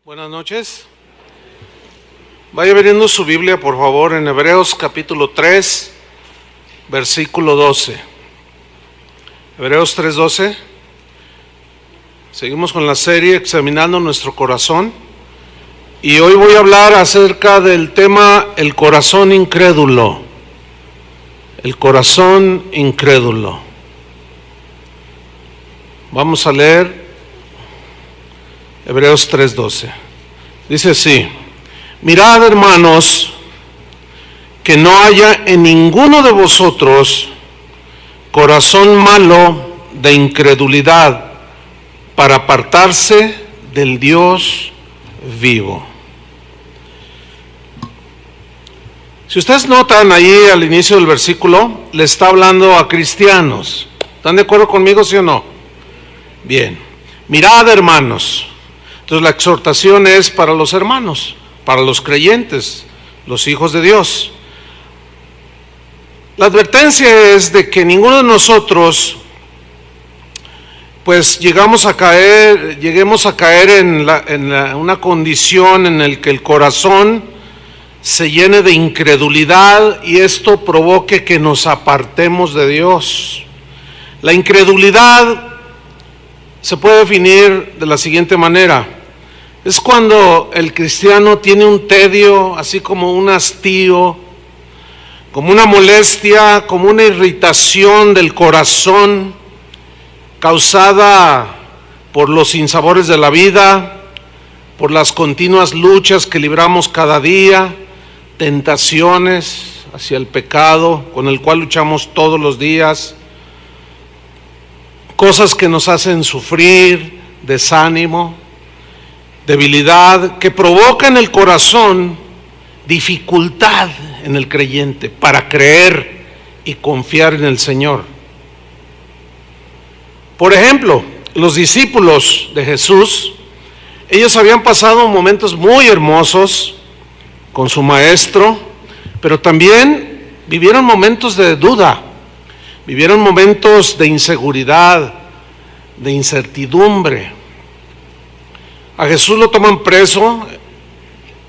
Buenas noches. Vaya abriendo su Biblia, por favor, en Hebreos capítulo 3, versículo 12. Hebreos 3:12. Seguimos con la serie Examinando nuestro corazón. Y hoy voy a hablar acerca del tema el corazón incrédulo. El corazón incrédulo. Vamos a leer Hebreos 3:12. Dice así: mirad, hermanos, que no haya en ninguno de vosotros corazón malo de incredulidad para apartarse del Dios vivo. Si ustedes notan ahí al inicio del versículo, le está hablando a cristianos. ¿Están de acuerdo conmigo, sí o no? Bien. Mirad, hermanos. Entonces la exhortación es para los hermanos, para los creyentes, los hijos de Dios. La advertencia es de que ninguno de nosotros pues lleguemos a caer en una condición en la que el corazón se llene de incredulidad y esto provoque que nos apartemos de Dios. La incredulidad se puede definir de la siguiente manera: es cuando el cristiano tiene un tedio, así como un hastío, como una molestia, como una irritación del corazón causada por los sinsabores de la vida, por las continuas luchas que libramos cada día, tentaciones hacia el pecado con el cual luchamos todos los días, cosas que nos hacen sufrir, desánimo, debilidad, que provoca en el corazón dificultad en el creyente para creer y confiar en el Señor. Por ejemplo, los discípulos de Jesús, ellos habían pasado momentos muy hermosos con su maestro, pero también vivieron momentos de duda, vivieron momentos de inseguridad, de incertidumbre. A Jesús lo toman preso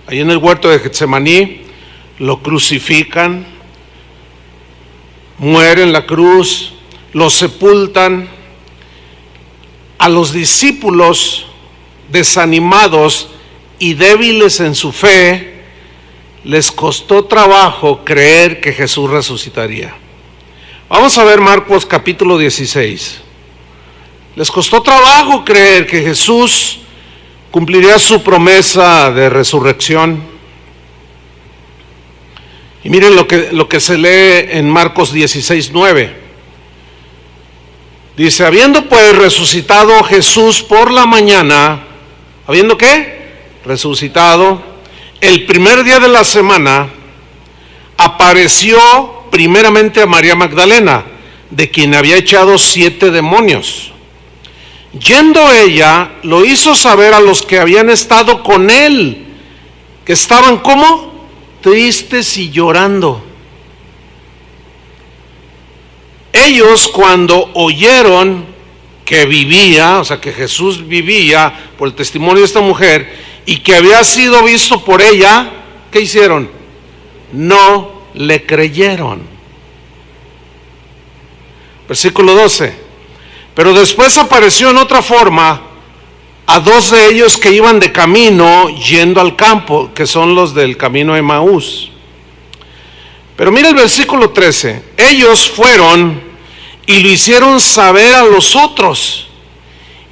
ahí en el huerto de Getsemaní, lo crucifican, muere en la cruz, lo sepultan. A los discípulos desanimados y débiles en su fe, les costó trabajo creer que Jesús resucitaría. Vamos a ver Marcos capítulo 16. Les costó trabajo creer que Jesús cumpliría su promesa de resurrección. Y miren lo que se lee en Marcos 16:9. Dice: habiendo pues resucitado Jesús por la mañana, ¿habiendo qué? Resucitado, el primer día de la semana, apareció primeramente a María Magdalena, de quien había echado 7 demonios. Yendo ella, lo hizo saber a los que habían estado con él, que estaban ¿cómo? Tristes y llorando. Ellos, cuando oyeron que vivía, o sea que Jesús vivía por el testimonio de esta mujer y que había sido visto por ella, ¿qué hicieron? No le creyeron. Versículo 12. Pero después apareció en otra forma a 2 de ellos que iban de camino yendo al campo, que son los del camino de Emaús. Pero mira el versículo 13. Ellos fueron y lo hicieron saber a los otros,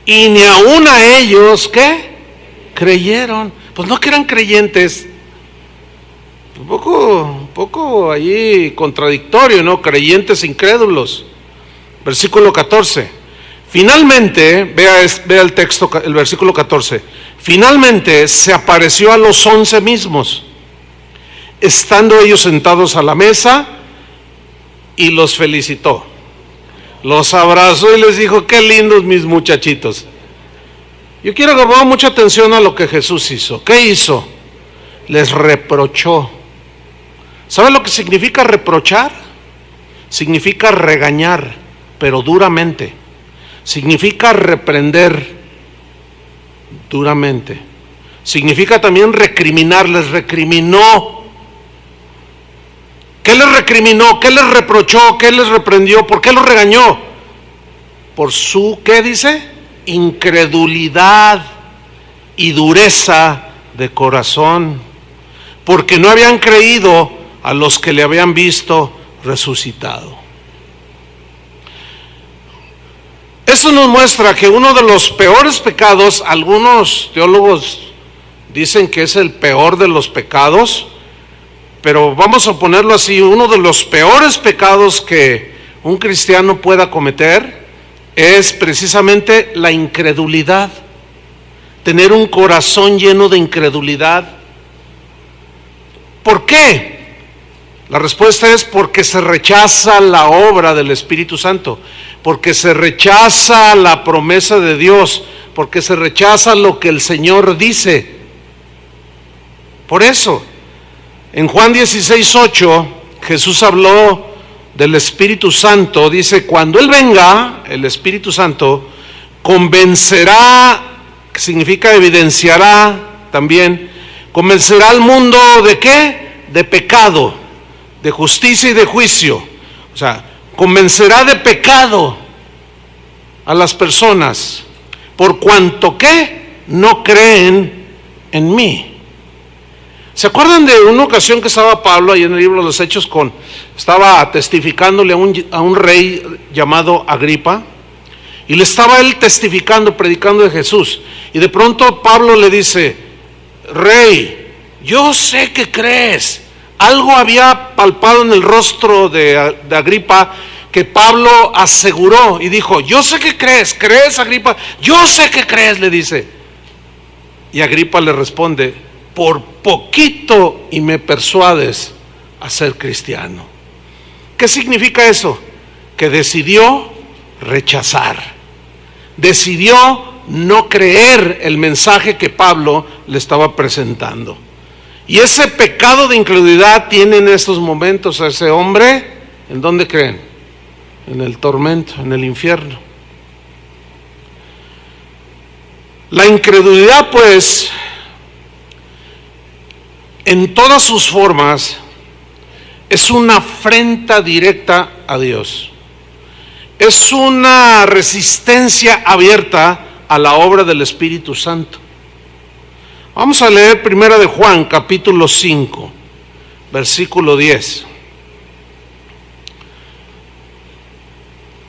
y ni aun a ellos, ¿qué? Creyeron. Pues no que eran creyentes. Un poco allí contradictorio, ¿no? Creyentes incrédulos. Versículo 14. Finalmente, vea el texto, el versículo 14. Finalmente se apareció a los 11 mismos, estando ellos sentados a la mesa, y los felicitó. Los abrazó y les dijo: qué lindos mis muchachitos. Yo quiero que pongan mucha atención a lo que Jesús hizo. ¿Qué hizo? Les reprochó. ¿Sabe lo que significa reprochar? Significa regañar, pero duramente. Significa reprender duramente. significa también recriminar, les recriminó. ¿Qué les recriminó? ¿Qué les reprochó? ¿Qué les reprendió? ¿Por qué los regañó? Por su, ¿qué dice? Incredulidad y dureza de corazón, porque no habían creído a los que le habían visto resucitado. Eso nos muestra que uno de los peores pecados, algunos teólogos dicen que es el peor de los pecados, pero vamos a ponerlo así, uno de los peores pecados que un cristiano pueda cometer es precisamente la incredulidad, tener un corazón lleno de incredulidad. ¿Por qué? La respuesta es porque se rechaza la obra del Espíritu Santo, porque se rechaza la promesa de Dios, porque se rechaza lo que el Señor dice. Por eso, en Juan 16:8, Jesús habló del Espíritu Santo, dice, cuando Él venga, el Espíritu Santo, convencerá, que significa evidenciará también, convencerá al mundo ¿de qué? De pecado, de justicia y de juicio. O sea, convencerá de pecado a las personas, por cuanto que no creen en mí. ¿Se acuerdan de una ocasión que estaba Pablo ahí en el libro de los Hechos estaba testificándole a un rey llamado Agripa, y le estaba él testificando, predicando de Jesús, y de pronto Pablo le dice: Rey, yo sé que crees. Algo había palpado en el rostro de Agripa que Pablo aseguró y dijo: yo sé que crees, ¿crees, Agripa? Yo sé que crees, le dice. Y Agripa le responde: por poquito y me persuades a ser cristiano. ¿Qué significa eso? Que decidió rechazar, decidió no creer el mensaje que Pablo le estaba presentando. Y ese pecado de incredulidad tiene en estos momentos a ese hombre, ¿en dónde creen? En el tormento, en el infierno. La incredulidad, pues, en todas sus formas, es una afrenta directa a Dios. Es una resistencia abierta a la obra del Espíritu Santo. Vamos a leer 1 de Juan, capítulo 5, versículo 10.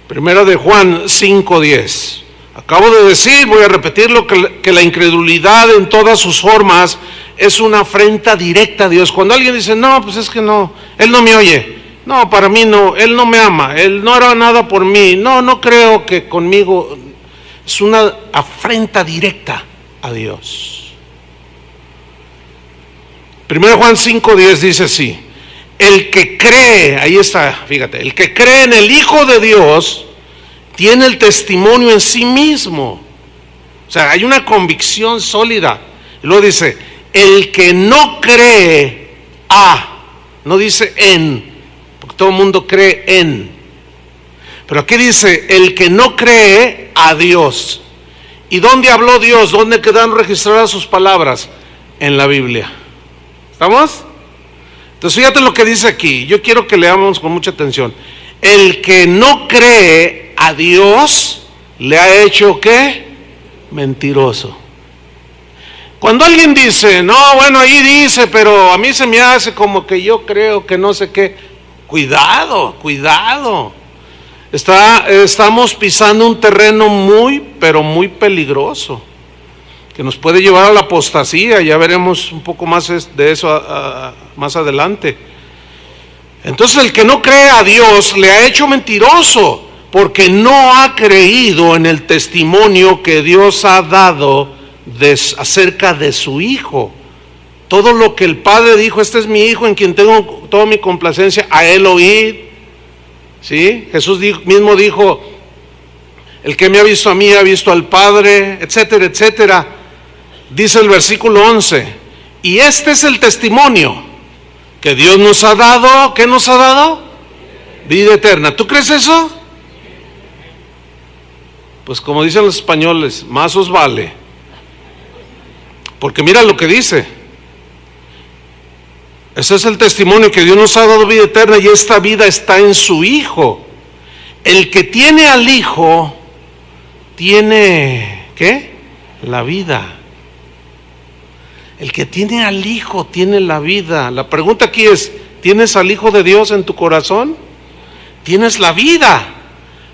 1 de Juan 5, 10. Acabo de decir, voy a repetirlo, que la incredulidad en todas sus formas es una afrenta directa a Dios. Cuando alguien dice: no, pues es que no, Él no me oye, no, para mí no, Él no me ama, Él no hará nada por mí, no creo que conmigo, es una afrenta directa a Dios. 1 Juan 5:10 dice así: el que cree, ahí está, fíjate, el que cree en el Hijo de Dios tiene el testimonio en sí mismo. O sea, hay una convicción sólida. Y luego dice: el que no cree no dice en, porque todo el mundo cree en. Pero aquí dice: el que no cree a Dios. ¿Y dónde habló Dios? ¿Dónde quedaron registradas sus palabras? En la Biblia. ¿Estamos? Entonces fíjate lo que dice aquí. Yo quiero que leamos con mucha atención. El que no cree a Dios le ha hecho ¿qué? Mentiroso. Cuando alguien dice: no, bueno, ahí dice, pero a mí se me hace como que yo creo que no sé qué. Cuidado, cuidado. Estamos pisando un terreno muy, pero muy peligroso, que nos puede llevar a la apostasía. Ya veremos un poco más de eso más adelante. Entonces, el que no cree a Dios le ha hecho mentiroso, porque no ha creído en el testimonio que Dios ha dado acerca de su Hijo. Todo lo que el Padre dijo: este es mi Hijo en quien tengo toda mi complacencia, a Él oíd. ¿Sí? Jesús mismo dijo: el que me ha visto a mí ha visto al Padre, etcétera, etcétera. Dice el versículo 11: y este es el testimonio que Dios nos ha dado. ¿Qué nos ha dado? Vida eterna. ¿Tú crees eso? Pues como dicen los españoles, más os vale. Porque mira lo que dice. Ese es el testimonio, que Dios nos ha dado vida eterna y esta vida está en su Hijo. El que tiene al Hijo tiene, ¿qué? La vida. El que tiene al Hijo tiene la vida. La pregunta aquí es, ¿tienes al Hijo de Dios en tu corazón? Tienes la vida.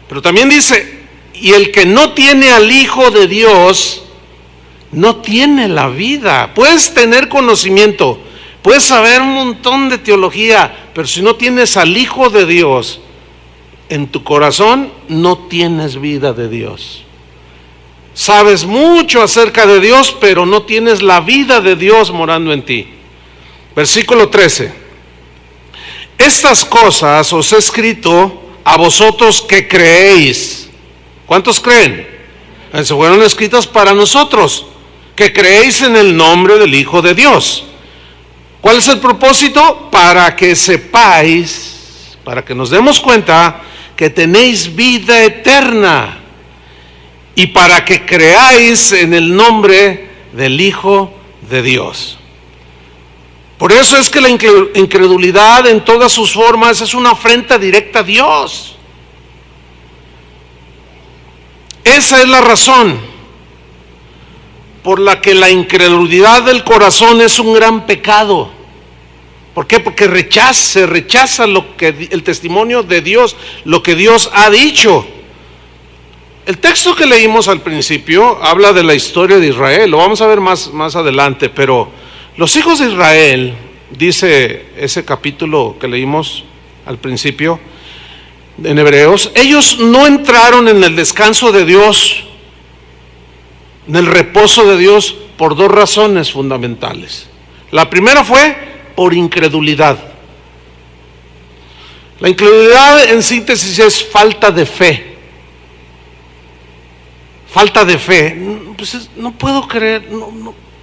Pero también dice, y el que no tiene al Hijo de Dios no tiene la vida. Puedes tener conocimiento, puedes saber un montón de teología, pero si no tienes al Hijo de Dios en tu corazón, no tienes vida de Dios. Sabes mucho acerca de Dios, pero no tienes la vida de Dios morando en ti. Versículo 13. Estas cosas os he escrito a vosotros que creéis. ¿Cuántos creen? Se fueron escritas para nosotros, que creéis en el nombre del Hijo de Dios. ¿Cuál es el propósito? Para que sepáis, para que nos demos cuenta que tenéis vida eterna y para que creáis en el nombre del Hijo de Dios. Por eso es que la incredulidad en todas sus formas es una afrenta directa a Dios. Esa es la razón por la que la incredulidad del corazón es un gran pecado. ¿Por qué? Porque se rechaza el testimonio de Dios, lo que Dios ha dicho. El texto que leímos al principio habla de la historia de Israel, lo vamos a ver más adelante, pero los hijos de Israel, dice ese capítulo que leímos al principio en Hebreos, ellos no entraron en el descanso de Dios, en el reposo de Dios, por dos razones fundamentales. La primera fue por incredulidad. La incredulidad en síntesis es falta de fe. Falta de fe. Pues no puedo creer,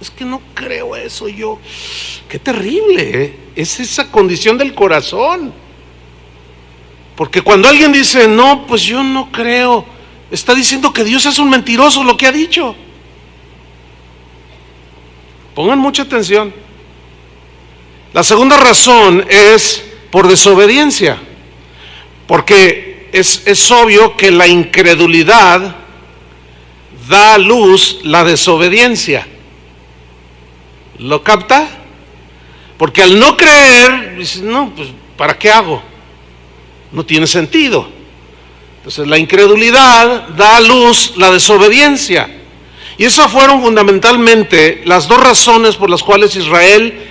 es que no creo eso yo. Qué terrible, ¿eh? Es esa condición del corazón. Porque cuando alguien dice, no, pues yo no creo, está diciendo que Dios es un mentiroso, lo que ha dicho. Pongan mucha atención. La segunda razón es por desobediencia. Porque es obvio que la incredulidad da a luz la desobediencia. ¿Lo capta? Porque al no creer, dices, no, pues ¿para qué hago? No tiene sentido. Entonces la incredulidad da a luz la desobediencia. Y esas fueron fundamentalmente las dos razones por las cuales Israel,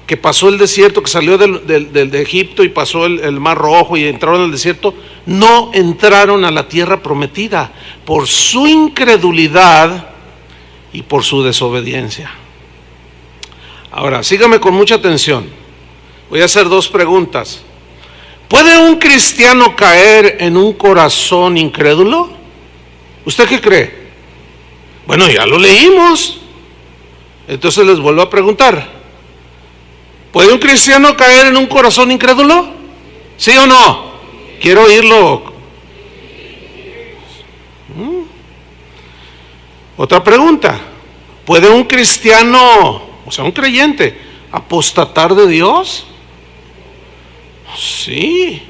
que pasó el desierto, que salió de Egipto y pasó el Mar Rojo y entraron al desierto, no entraron a la tierra prometida por su incredulidad y por su desobediencia. Ahora, sígame con mucha atención. Voy a hacer dos preguntas. ¿Puede un cristiano caer en un corazón incrédulo? ¿Usted qué cree? Bueno, ya lo leímos. Entonces les vuelvo a preguntar. ¿Puede un cristiano caer en un corazón incrédulo? ¿Sí o no? Quiero oírlo. Otra pregunta. ¿Puede un cristiano, o sea, un creyente, apostatar de Dios? Sí.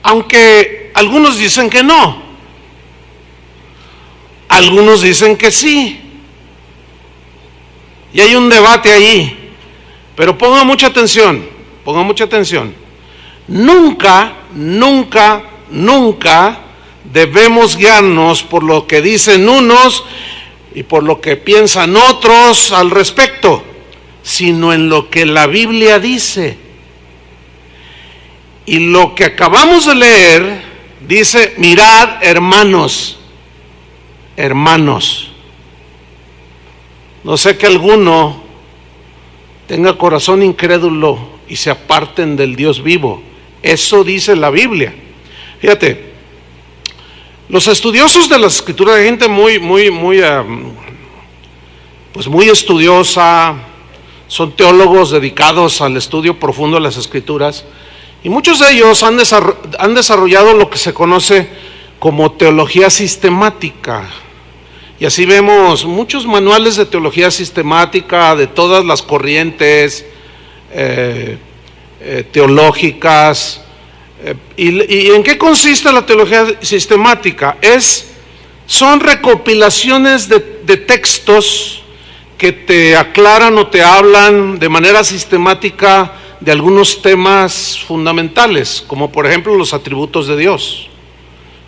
Aunque algunos dicen que no. Algunos dicen que sí. Y hay un debate ahí. Pero ponga mucha atención, ponga mucha atención. Nunca debemos guiarnos por lo que dicen unos y por lo que piensan otros al respecto, sino en lo que la Biblia dice. Y lo que acabamos de leer dice, mirad, hermanos, no sé que alguno tenga corazón incrédulo y se aparten del Dios vivo. Eso dice la Biblia. Fíjate, los estudiosos de las Escrituras, de gente muy estudiosa, son teólogos dedicados al estudio profundo de las Escrituras, y muchos de ellos han desarrollado lo que se conoce como teología sistemática. Y así vemos muchos manuales de teología sistemática de todas las corrientes teológicas. ¿Y en qué consiste la teología sistemática? Son recopilaciones de textos que te aclaran o te hablan de manera sistemática de algunos temas fundamentales, como por ejemplo los atributos de Dios.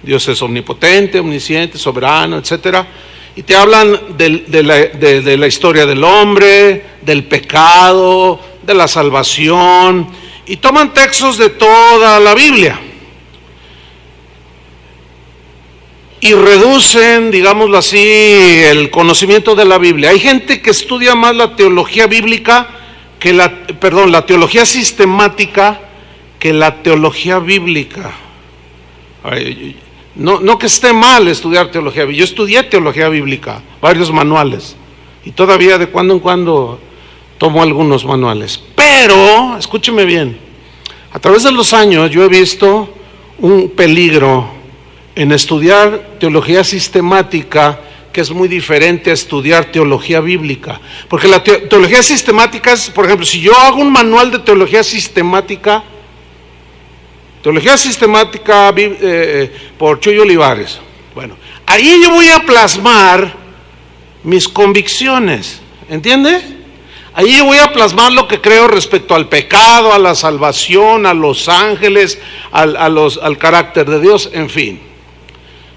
Dios es omnipotente, omnisciente, soberano, etcétera. Y te hablan de la historia del hombre, del pecado, de la salvación, y toman textos de toda la Biblia y reducen, digámoslo así, el conocimiento de la Biblia. Hay gente que estudia más la teología bíblica que la teología sistemática que la teología bíblica. No que esté mal estudiar teología bíblica. Yo estudié teología bíblica, varios manuales, y todavía de cuando en cuando tomo algunos manuales. Pero, escúcheme bien, a través de los años yo he visto un peligro en estudiar teología sistemática que es muy diferente a estudiar teología bíblica. Porque la teología sistemática es, por ejemplo, si yo hago un manual de teología sistemática por Chuy Olivares, bueno, ahí yo voy a plasmar mis convicciones, ¿entiende? Ahí yo voy a plasmar lo que creo respecto al pecado, a la salvación, a los ángeles, al carácter de Dios, en fin.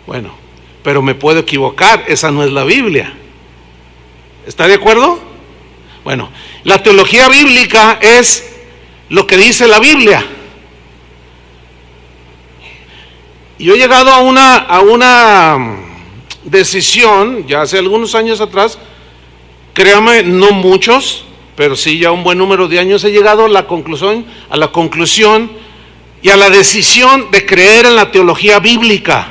Bueno, pero me puedo equivocar, esa no es la Biblia. ¿Está de acuerdo? Bueno, la teología bíblica es lo que dice la Biblia. Yo he llegado a una decisión, ya hace algunos años atrás, créame, no muchos, pero sí ya un buen número de años he llegado a la conclusión y a la decisión de creer en la teología bíblica.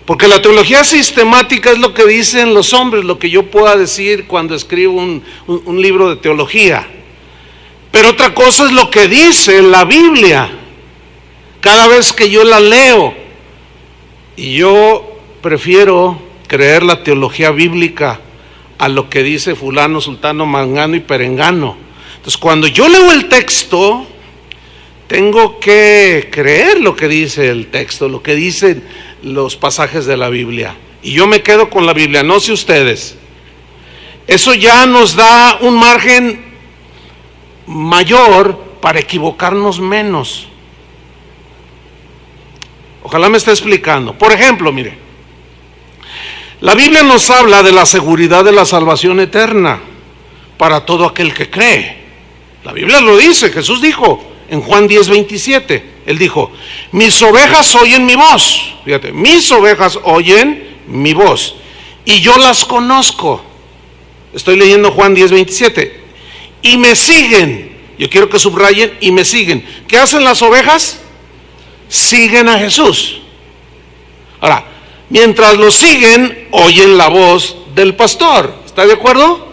Porque la teología sistemática es lo que dicen los hombres, lo que yo pueda decir cuando escribo un libro de teología. Pero otra cosa es lo que dice la Biblia, cada vez que yo la leo. Y yo prefiero creer la teología bíblica a lo que dice fulano, sultano, mangano y perengano. Entonces, cuando yo leo el texto, tengo que creer lo que dice el texto, lo que dicen los pasajes de la Biblia. Y yo me quedo con la Biblia, no sé ustedes. Eso ya nos da un margen mayor para equivocarnos menos. Ojalá me esté explicando. Por ejemplo, mire, la Biblia nos habla de la seguridad de la salvación eterna para todo aquel que cree. La Biblia lo dice, Jesús dijo en Juan 10:27, Él dijo, mis ovejas oyen mi voz. Fíjate, mis ovejas oyen mi voz y yo las conozco. Estoy leyendo Juan 10:27. Y me siguen. Yo quiero que subrayen, y me siguen. ¿Qué hacen las ovejas? Siguen a Jesús. Ahora, mientras lo siguen, oyen la voz del pastor. ¿Está de acuerdo?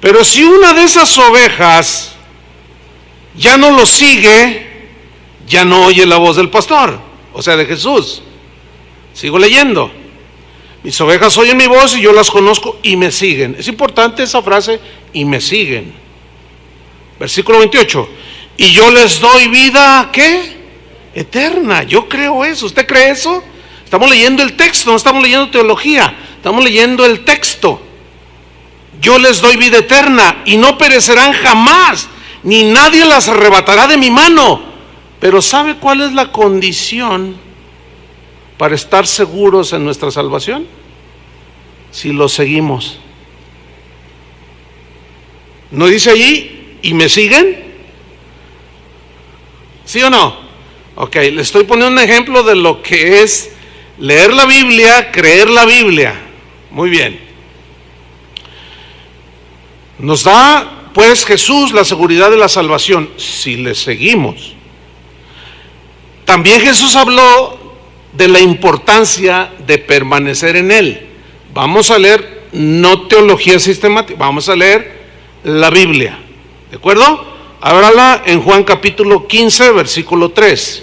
Pero si una de esas ovejas ya no lo sigue, ya no oye la voz del pastor, o sea, de Jesús. Sigo leyendo. Mis ovejas oyen mi voz y yo las conozco y me siguen. Es importante esa frase, y me siguen. Versículo 28. Y yo les doy vida, ¿qué? Eterna. Yo creo eso. ¿Usted cree eso? Estamos leyendo el texto, no estamos leyendo teología, estamos leyendo el texto. Yo les doy vida eterna y no perecerán jamás, ni nadie las arrebatará de mi mano. Pero ¿sabe cuál es la condición para estar seguros en nuestra salvación? Si lo seguimos. ¿No dice allí, y me siguen? ¿Sí o no? Ok, le estoy poniendo un ejemplo de lo que es leer la Biblia, creer la Biblia. Muy bien. Nos da pues Jesús la seguridad de la salvación si le seguimos. También Jesús habló de la importancia de permanecer en Él. Vamos a leer no teología sistemática, vamos a leer la Biblia. ¿De acuerdo? Ábrala en Juan capítulo 15, versículo 3.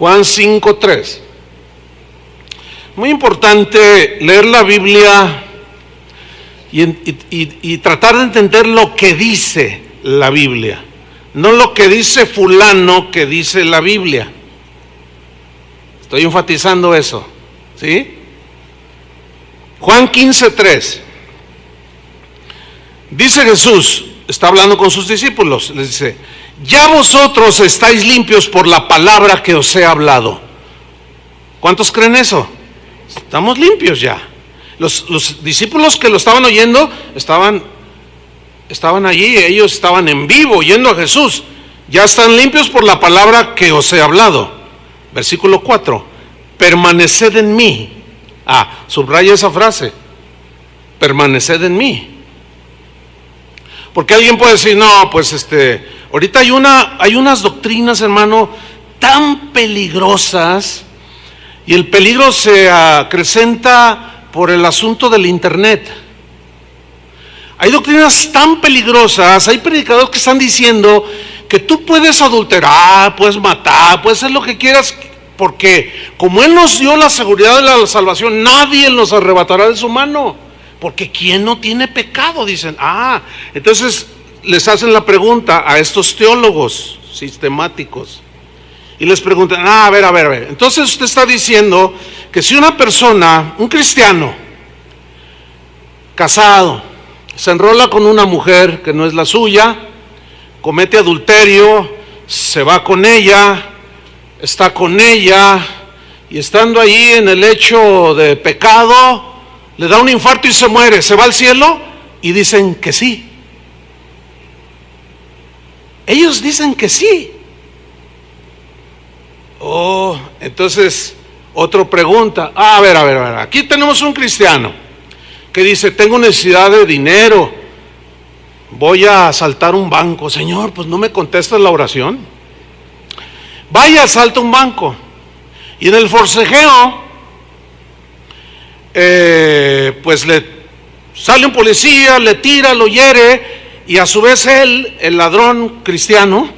Juan 5:3. Muy importante leer la Biblia y tratar de entender lo que dice la Biblia, no lo que dice fulano que dice la Biblia. Estoy enfatizando eso, ¿sí? Juan 15:3. Dice Jesús, está hablando con sus discípulos, les dice: ya vosotros estáis limpios por la palabra que os he hablado. ¿Cuántos creen eso? Estamos limpios ya. Los discípulos que lo estaban oyendo estaban allí, ellos estaban en vivo oyendo a Jesús. Ya están limpios por la palabra que os he hablado. Versículo 4. Permaneced en mí. Subraya esa frase. Permaneced en mí. Porque alguien puede decir, no, pues ahorita hay unas doctrinas, hermano, tan peligrosas, y el peligro se acrecenta por el asunto del internet. Hay doctrinas tan peligrosas, hay predicadores que están diciendo que tú puedes adulterar, puedes matar, puedes hacer lo que quieras, porque como Él nos dio la seguridad de la salvación, nadie nos arrebatará de su mano, porque ¿quién no tiene pecado? Dicen. Entonces les hacen la pregunta a estos teólogos sistemáticos y les preguntan, a ver, entonces usted está diciendo que si una persona, un cristiano casado, se enrola con una mujer que no es la suya, comete adulterio, se va con ella, está con ella, y estando ahí en el hecho de pecado, le da un infarto y se muere, ¿se va al cielo? Y dicen que sí. Ellos dicen que sí. Entonces otro pregunta, a ver, aquí tenemos un cristiano que dice, tengo necesidad de dinero, voy a asaltar un banco. Señor, pues no me contestas la oración. Vaya, asalta un banco, y en el forcejeo pues le sale un policía, le tira, lo hiere, y a su vez él, el ladrón cristiano,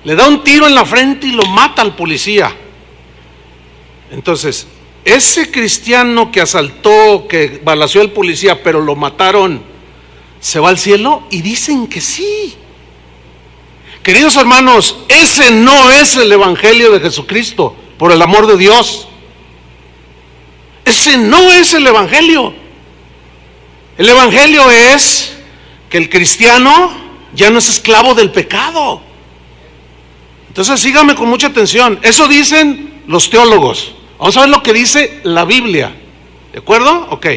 le da un tiro en la frente y lo mata al policía. Entonces, ese cristiano que asaltó, que balaceó al policía, pero lo mataron, ¿se va al cielo? Y dicen que sí. Queridos hermanos, ese no es el evangelio de Jesucristo, por el amor de Dios. Ese no es el evangelio. El evangelio es que el cristiano ya no es esclavo del pecado. Entonces sígame con mucha atención. Eso dicen los teólogos. Vamos a ver lo que dice la Biblia. ¿De acuerdo? Ok.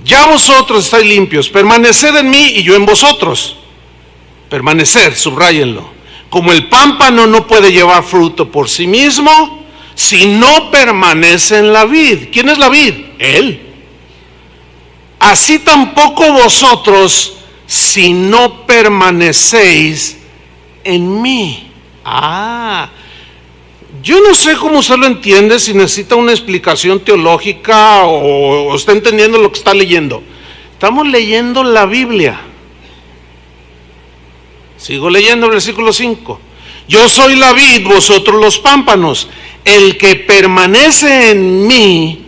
Ya vosotros estáis limpios, permaneced en mí y yo en vosotros. Permanecer, subráyenlo. Como el pámpano no puede llevar fruto por sí mismo si no permanece en la vid. ¿Quién es la vid? Él. Así tampoco vosotros si no permanecéis en mí. Yo no sé cómo usted lo entiende, si necesita una explicación teológica o está entendiendo lo que está leyendo. Estamos leyendo la Biblia. Sigo leyendo el versículo 5. Yo soy la vid, vosotros los pámpanos. El que permanece en mí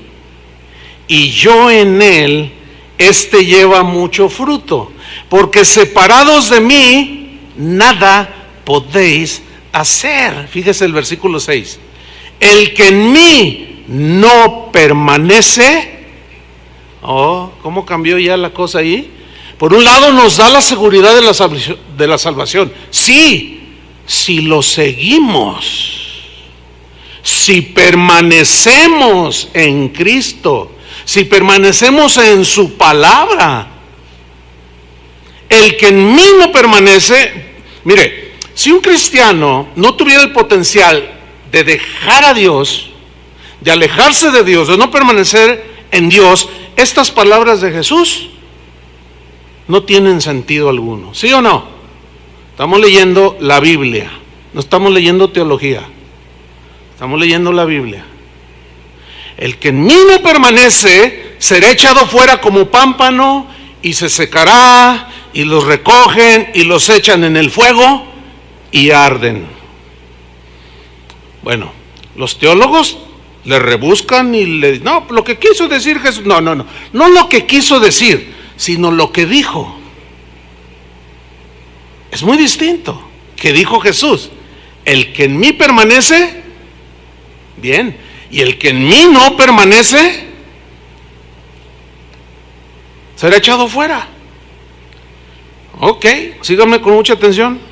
y yo en él, este lleva mucho fruto, porque separados de mí nada podéis hacer. Fíjese el versículo 6. El que en mí no permanece. ¿Cómo cambió ya la cosa ahí? Por un lado nos da la seguridad de la salvación. Sí, si lo seguimos, si permanecemos en Cristo, si permanecemos en su palabra. El que en mí no permanece, mire, si un cristiano no tuviera el potencial de dejar a Dios, de alejarse de Dios, de no permanecer en Dios, estas palabras de Jesús no tienen sentido alguno. ¿Sí o no? Estamos leyendo la Biblia, no estamos leyendo teología, estamos leyendo la Biblia. El que en mí no permanece será echado fuera como pámpano y se secará, y los recogen y los echan en el fuego y arden. Bueno, los teólogos le rebuscan y le... No, lo que quiso decir Jesús... No lo que quiso decir, sino lo que dijo. Es muy distinto. ¿Qué dijo Jesús? El que en mí permanece, bien, y el que en mí no permanece, será echado fuera. Ok, síganme con mucha atención.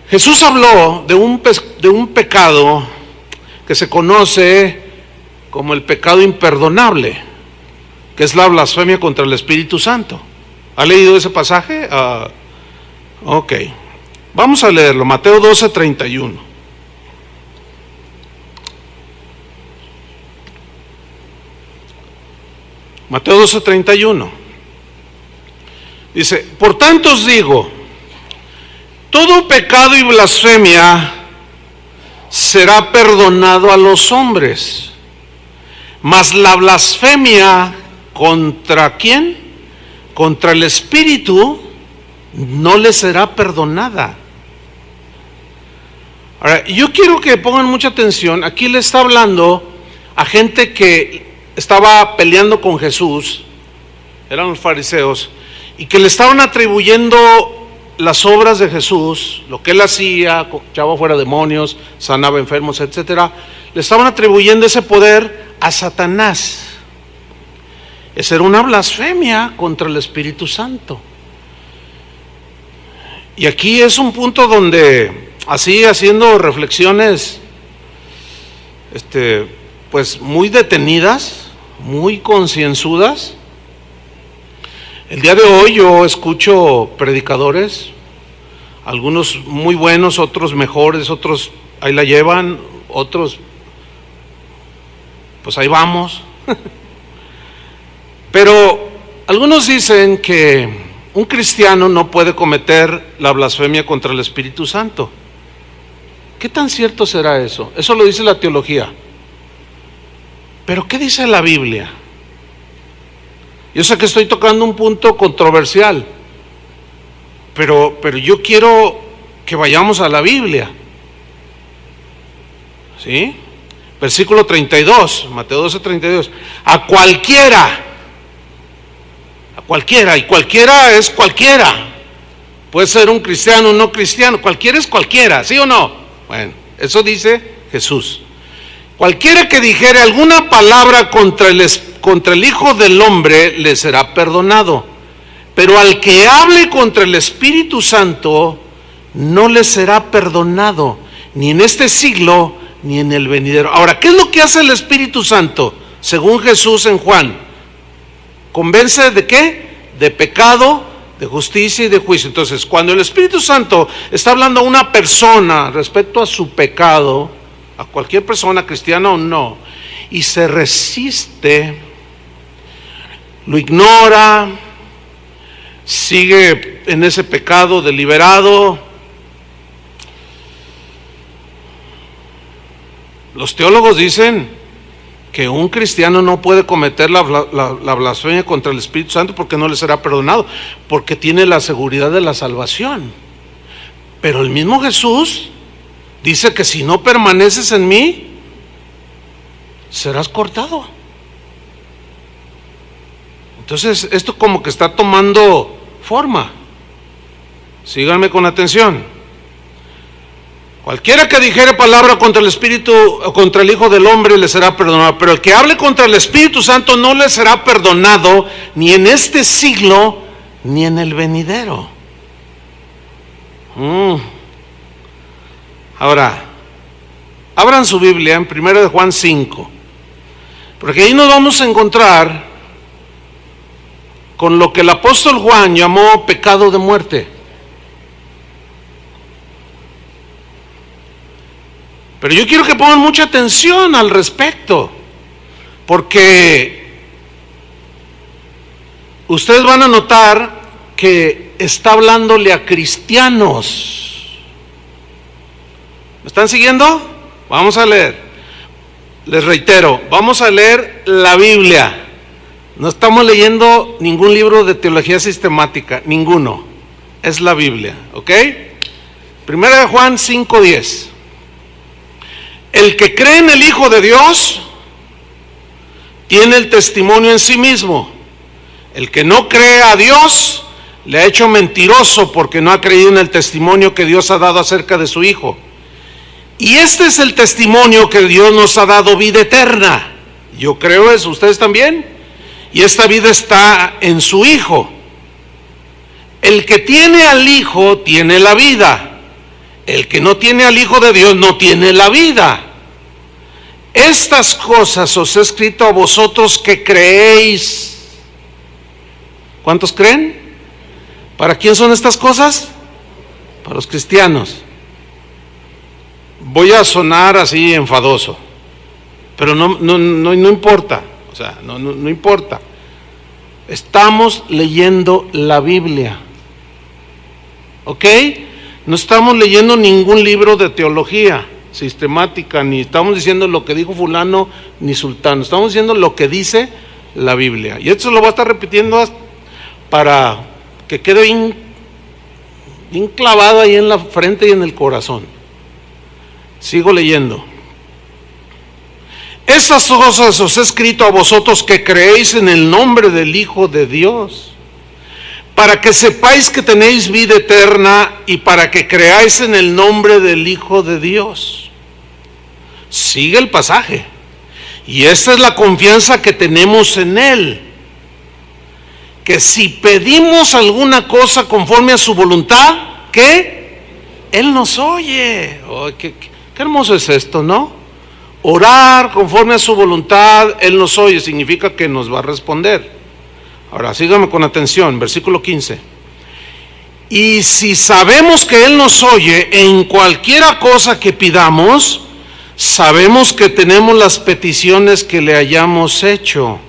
Jesús habló de un pecado que se conoce como el pecado imperdonable, que es la blasfemia contra el Espíritu Santo. ¿Ha leído ese pasaje? Ok, vamos a leerlo, Mateo 12:31. Mateo 12:31. Dice, por tanto os digo, todo pecado y blasfemia será perdonado a los hombres, mas la blasfemia ¿contra quién? Contra el Espíritu no le será perdonada. Ahora, yo quiero que pongan mucha atención. Aquí le está hablando a gente que estaba peleando con Jesús, eran los fariseos, y que le estaban atribuyendo las obras de Jesús, lo que él hacía, echaba fuera demonios, sanaba enfermos, etcétera. Le estaban atribuyendo ese poder a Satanás. Esa era una blasfemia contra el Espíritu Santo. Y aquí es un punto donde, así haciendo reflexiones, pues muy detenidas, muy concienzudas. El día de hoy yo escucho predicadores, algunos muy buenos, otros mejores, otros ahí la llevan, otros pues ahí vamos. Pero algunos dicen que un cristiano no puede cometer la blasfemia contra el Espíritu Santo. ¿Qué tan cierto será eso? Eso lo dice la teología. Pero ¿qué dice la Biblia? Yo sé que estoy tocando un punto controversial, pero yo quiero que vayamos a la Biblia. ¿Sí? Versículo 32, Mateo 12:32. A cualquiera, y cualquiera es cualquiera. Puede ser un cristiano, un no cristiano, cualquiera es cualquiera, ¿sí o no? Bueno, eso dice Jesús. Cualquiera que dijere alguna palabra contra el Hijo del Hombre le será perdonado, pero al que hable contra el Espíritu Santo no le será perdonado, ni en este siglo ni en el venidero. Ahora, ¿qué es lo que hace el Espíritu Santo? Según Jesús en Juan, ¿convence de qué? De pecado, de justicia y de juicio. Entonces, cuando el Espíritu Santo está hablando a una persona respecto a su pecado, a cualquier persona, cristiana o no, y se resiste, lo ignora, sigue en ese pecado deliberado, los teólogos dicen que un cristiano no puede cometer la blasfemia contra el Espíritu Santo porque no le será perdonado, porque tiene la seguridad de la salvación. Pero el mismo Jesús dice que si no permaneces en mí, serás cortado. Entonces, esto como que está tomando forma. Síganme con atención. Cualquiera que dijere palabra contra el Espíritu, o contra el Hijo del Hombre, le será perdonado. Pero el que hable contra el Espíritu Santo no le será perdonado, ni en este siglo, ni en el venidero. Ahora, abran su Biblia en 1 de Juan 5, porque ahí nos vamos a encontrar con lo que el apóstol Juan llamó pecado de muerte. Pero yo quiero que pongan mucha atención al respecto, porque ustedes van a notar que está hablándole a cristianos. ¿Me están siguiendo? Vamos a leer. Les reitero, vamos a leer la Biblia. No estamos leyendo ningún libro de teología sistemática, ninguno. Es la Biblia, ¿ok? 1 de Juan 5:10. El que cree en el Hijo de Dios tiene el testimonio en sí mismo. El que no cree a Dios le ha hecho mentiroso porque no ha creído en el testimonio que Dios ha dado acerca de su Hijo. Y este es el testimonio que Dios nos ha dado, vida eterna. Yo creo eso, ¿ustedes también? Y esta vida está en su Hijo. El que tiene al Hijo tiene la vida. El que no tiene al Hijo de Dios no tiene la vida. Estas cosas os he escrito a vosotros que creéis. ¿Cuántos creen? ¿Para quién son estas cosas? Para los cristianos. Voy a sonar así enfadoso, pero no importa, o sea, no importa. Estamos leyendo la Biblia, ¿ok? No estamos leyendo ningún libro de teología sistemática, ni estamos diciendo lo que dijo fulano ni sultano, estamos diciendo lo que dice la Biblia. Y esto lo voy a estar repitiendo para que quede bien clavado ahí en la frente y en el corazón. Sigo leyendo. Estas cosas os he escrito a vosotros que creéis en el nombre del Hijo de Dios, para que sepáis que tenéis vida eterna y para que creáis en el nombre del Hijo de Dios. Sigue el pasaje. Y esta es la confianza que tenemos en Él, que si pedimos alguna cosa conforme a su voluntad, ¿qué? Él nos oye. Oh, qué hermoso es esto, ¿no? Orar conforme a su voluntad, Él nos oye, significa que nos va a responder. Ahora, síganme con atención, versículo 15. Y si sabemos que Él nos oye en cualquiera cosa que pidamos, sabemos que tenemos las peticiones que le hayamos hecho.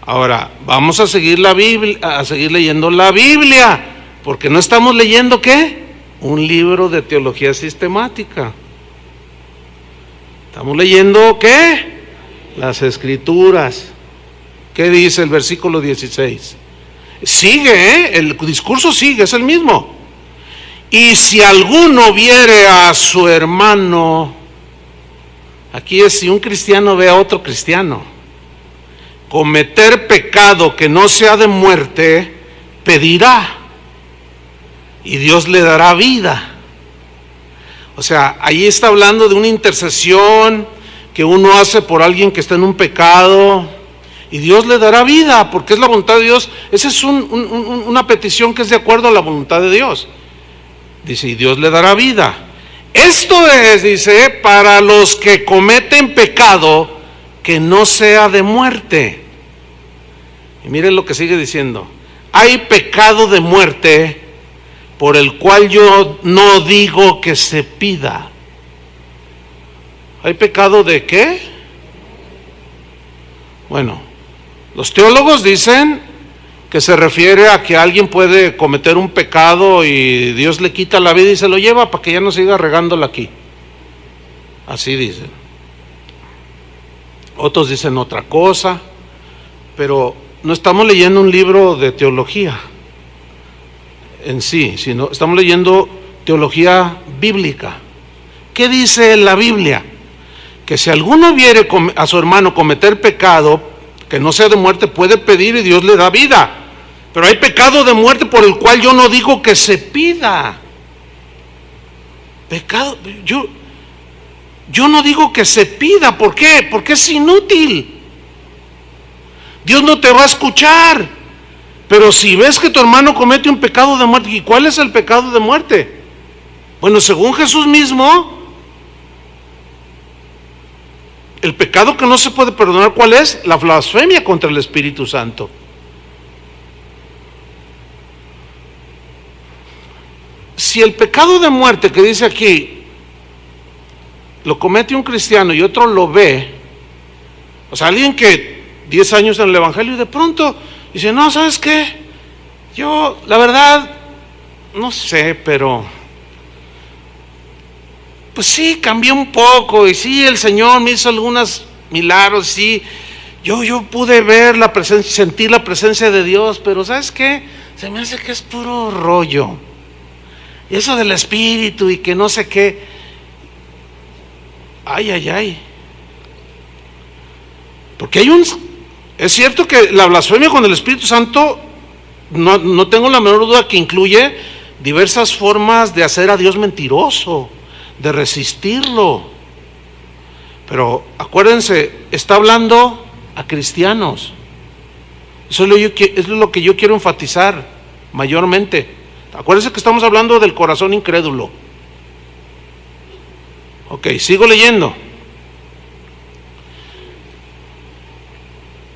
Ahora, vamos a seguir la Biblia, a seguir leyendo la Biblia, porque no estamos leyendo ¿qué? Un libro de teología sistemática. Estamos leyendo ¿qué? Las Escrituras. ¿Qué dice el versículo 16? Sigue, el discurso sigue, es el mismo. Y si alguno viere a su hermano, aquí es si un cristiano ve a otro cristiano cometer pecado que no sea de muerte, pedirá y Dios le dará vida. O sea, ahí está hablando de una intercesión que uno hace por alguien que está en un pecado y Dios le dará vida, porque es la voluntad de Dios. Esa es una petición que es de acuerdo a la voluntad de Dios. Dice, y Dios le dará vida. Esto es, dice, para los que cometen pecado que no sea de muerte. Y miren lo que sigue diciendo. Hay pecado de muerte por el cual yo no digo que se pida. ¿Hay pecado de qué? Bueno, los teólogos dicen que se refiere a que alguien puede cometer un pecado y Dios le quita la vida y se lo lleva para que ya no siga regándola aquí. Así dicen. Otros dicen otra cosa, pero no estamos leyendo un libro de teología en sí, sino estamos leyendo teología bíblica. ¿Qué dice la Biblia? Que si alguno viere a su hermano cometer pecado que no sea de muerte, puede pedir y Dios le da vida. Pero hay pecado de muerte por el cual yo no digo que se pida. Pecado, yo no digo que se pida. ¿Por qué? Porque es inútil. Dios no te va a escuchar. Pero si ves que tu hermano comete un pecado de muerte, ¿y cuál es el pecado de muerte? Bueno, según Jesús mismo, el pecado que no se puede perdonar, ¿cuál es? La blasfemia contra el Espíritu Santo. Si el pecado de muerte que dice aquí lo comete un cristiano y otro lo ve, o sea, alguien que 10 años en el Evangelio y de pronto dice, no, ¿sabes qué? Yo, la verdad, no sé, pero pues sí, cambié un poco y sí, el Señor me hizo algunos milagros, sí, yo pude ver la presencia, sentir la presencia de Dios, pero ¿sabes qué? Se me hace que es puro rollo. Y eso del Espíritu y que no sé qué. Ay, ay, ay. Porque es cierto que la blasfemia con el Espíritu Santo, no tengo la menor duda que incluye diversas formas de hacer a Dios mentiroso, de resistirlo. Pero acuérdense, está hablando a cristianos. Eso es lo que yo quiero enfatizar mayormente. Acuérdense que estamos hablando del corazón incrédulo. Ok, sigo leyendo.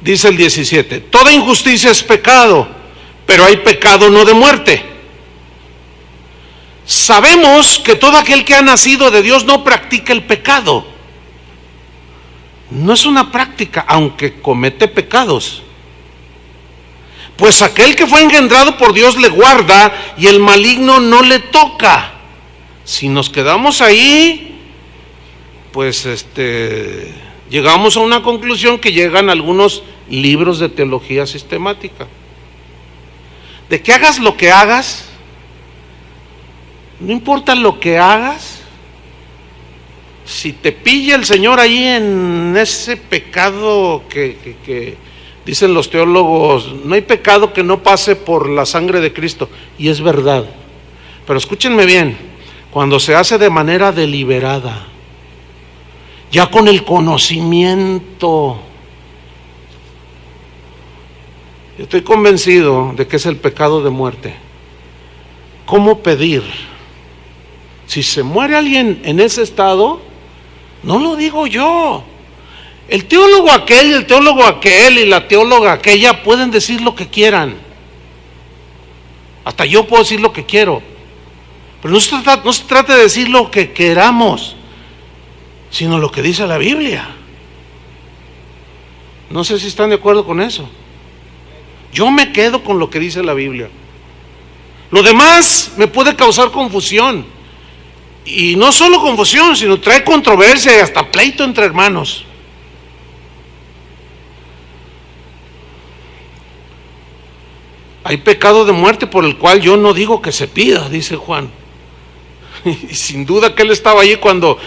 Dice el 17: toda injusticia es pecado, pero hay pecado no de muerte. Sabemos que todo aquel que ha nacido de Dios no practica el pecado. No es una práctica, aunque comete pecados. Pues aquel que fue engendrado por Dios le guarda y el maligno no le toca. Si nos quedamos ahí, pues llegamos a una conclusión que llegan algunos libros de teología sistemática. De que hagas lo que hagas, no importa lo que hagas, si te pilla el Señor ahí en ese pecado que dicen los teólogos, no hay pecado que no pase por la sangre de Cristo, y es verdad. Pero escúchenme bien, cuando se hace de manera deliberada, ya con el conocimiento, yo estoy convencido de que es el pecado de muerte. ¿Cómo pedir? Si se muere alguien en ese estado, no lo digo yo. El teólogo aquel y el teólogo aquel y la teóloga aquella pueden decir lo que quieran. Hasta yo puedo decir lo que quiero. Pero no se trata de decir lo que queramos, sino lo que dice la Biblia. No sé si están de acuerdo con eso. Yo me quedo con lo que dice la Biblia. Lo demás me puede causar confusión. Y no solo confusión, sino trae controversia y hasta pleito entre hermanos. Hay pecado de muerte por el cual yo no digo que se pida, dice Juan. Y sin duda que él estaba allí cuando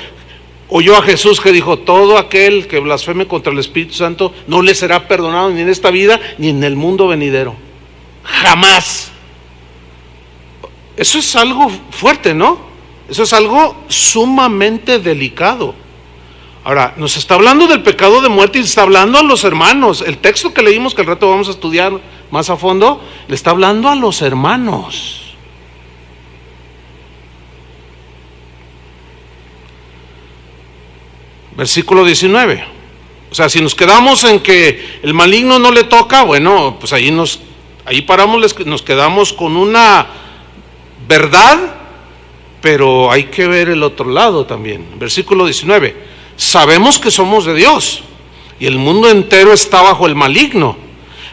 oyó a Jesús que dijo: todo aquel que blasfeme contra el Espíritu Santo no le será perdonado ni en esta vida ni en el mundo venidero. Jamás. Eso es algo fuerte, ¿no? Eso es algo sumamente delicado. Ahora, nos está hablando del pecado de muerte y está hablando a los hermanos. El texto que leímos, que al rato vamos a estudiar más a fondo, le está hablando a los hermanos. Versículo 19. O sea, si nos quedamos en que el maligno no le toca, bueno, pues ahí paramos, nos quedamos con una verdad, pero hay que ver el otro lado también. Versículo 19. Sabemos que somos de Dios y el mundo entero está bajo el maligno,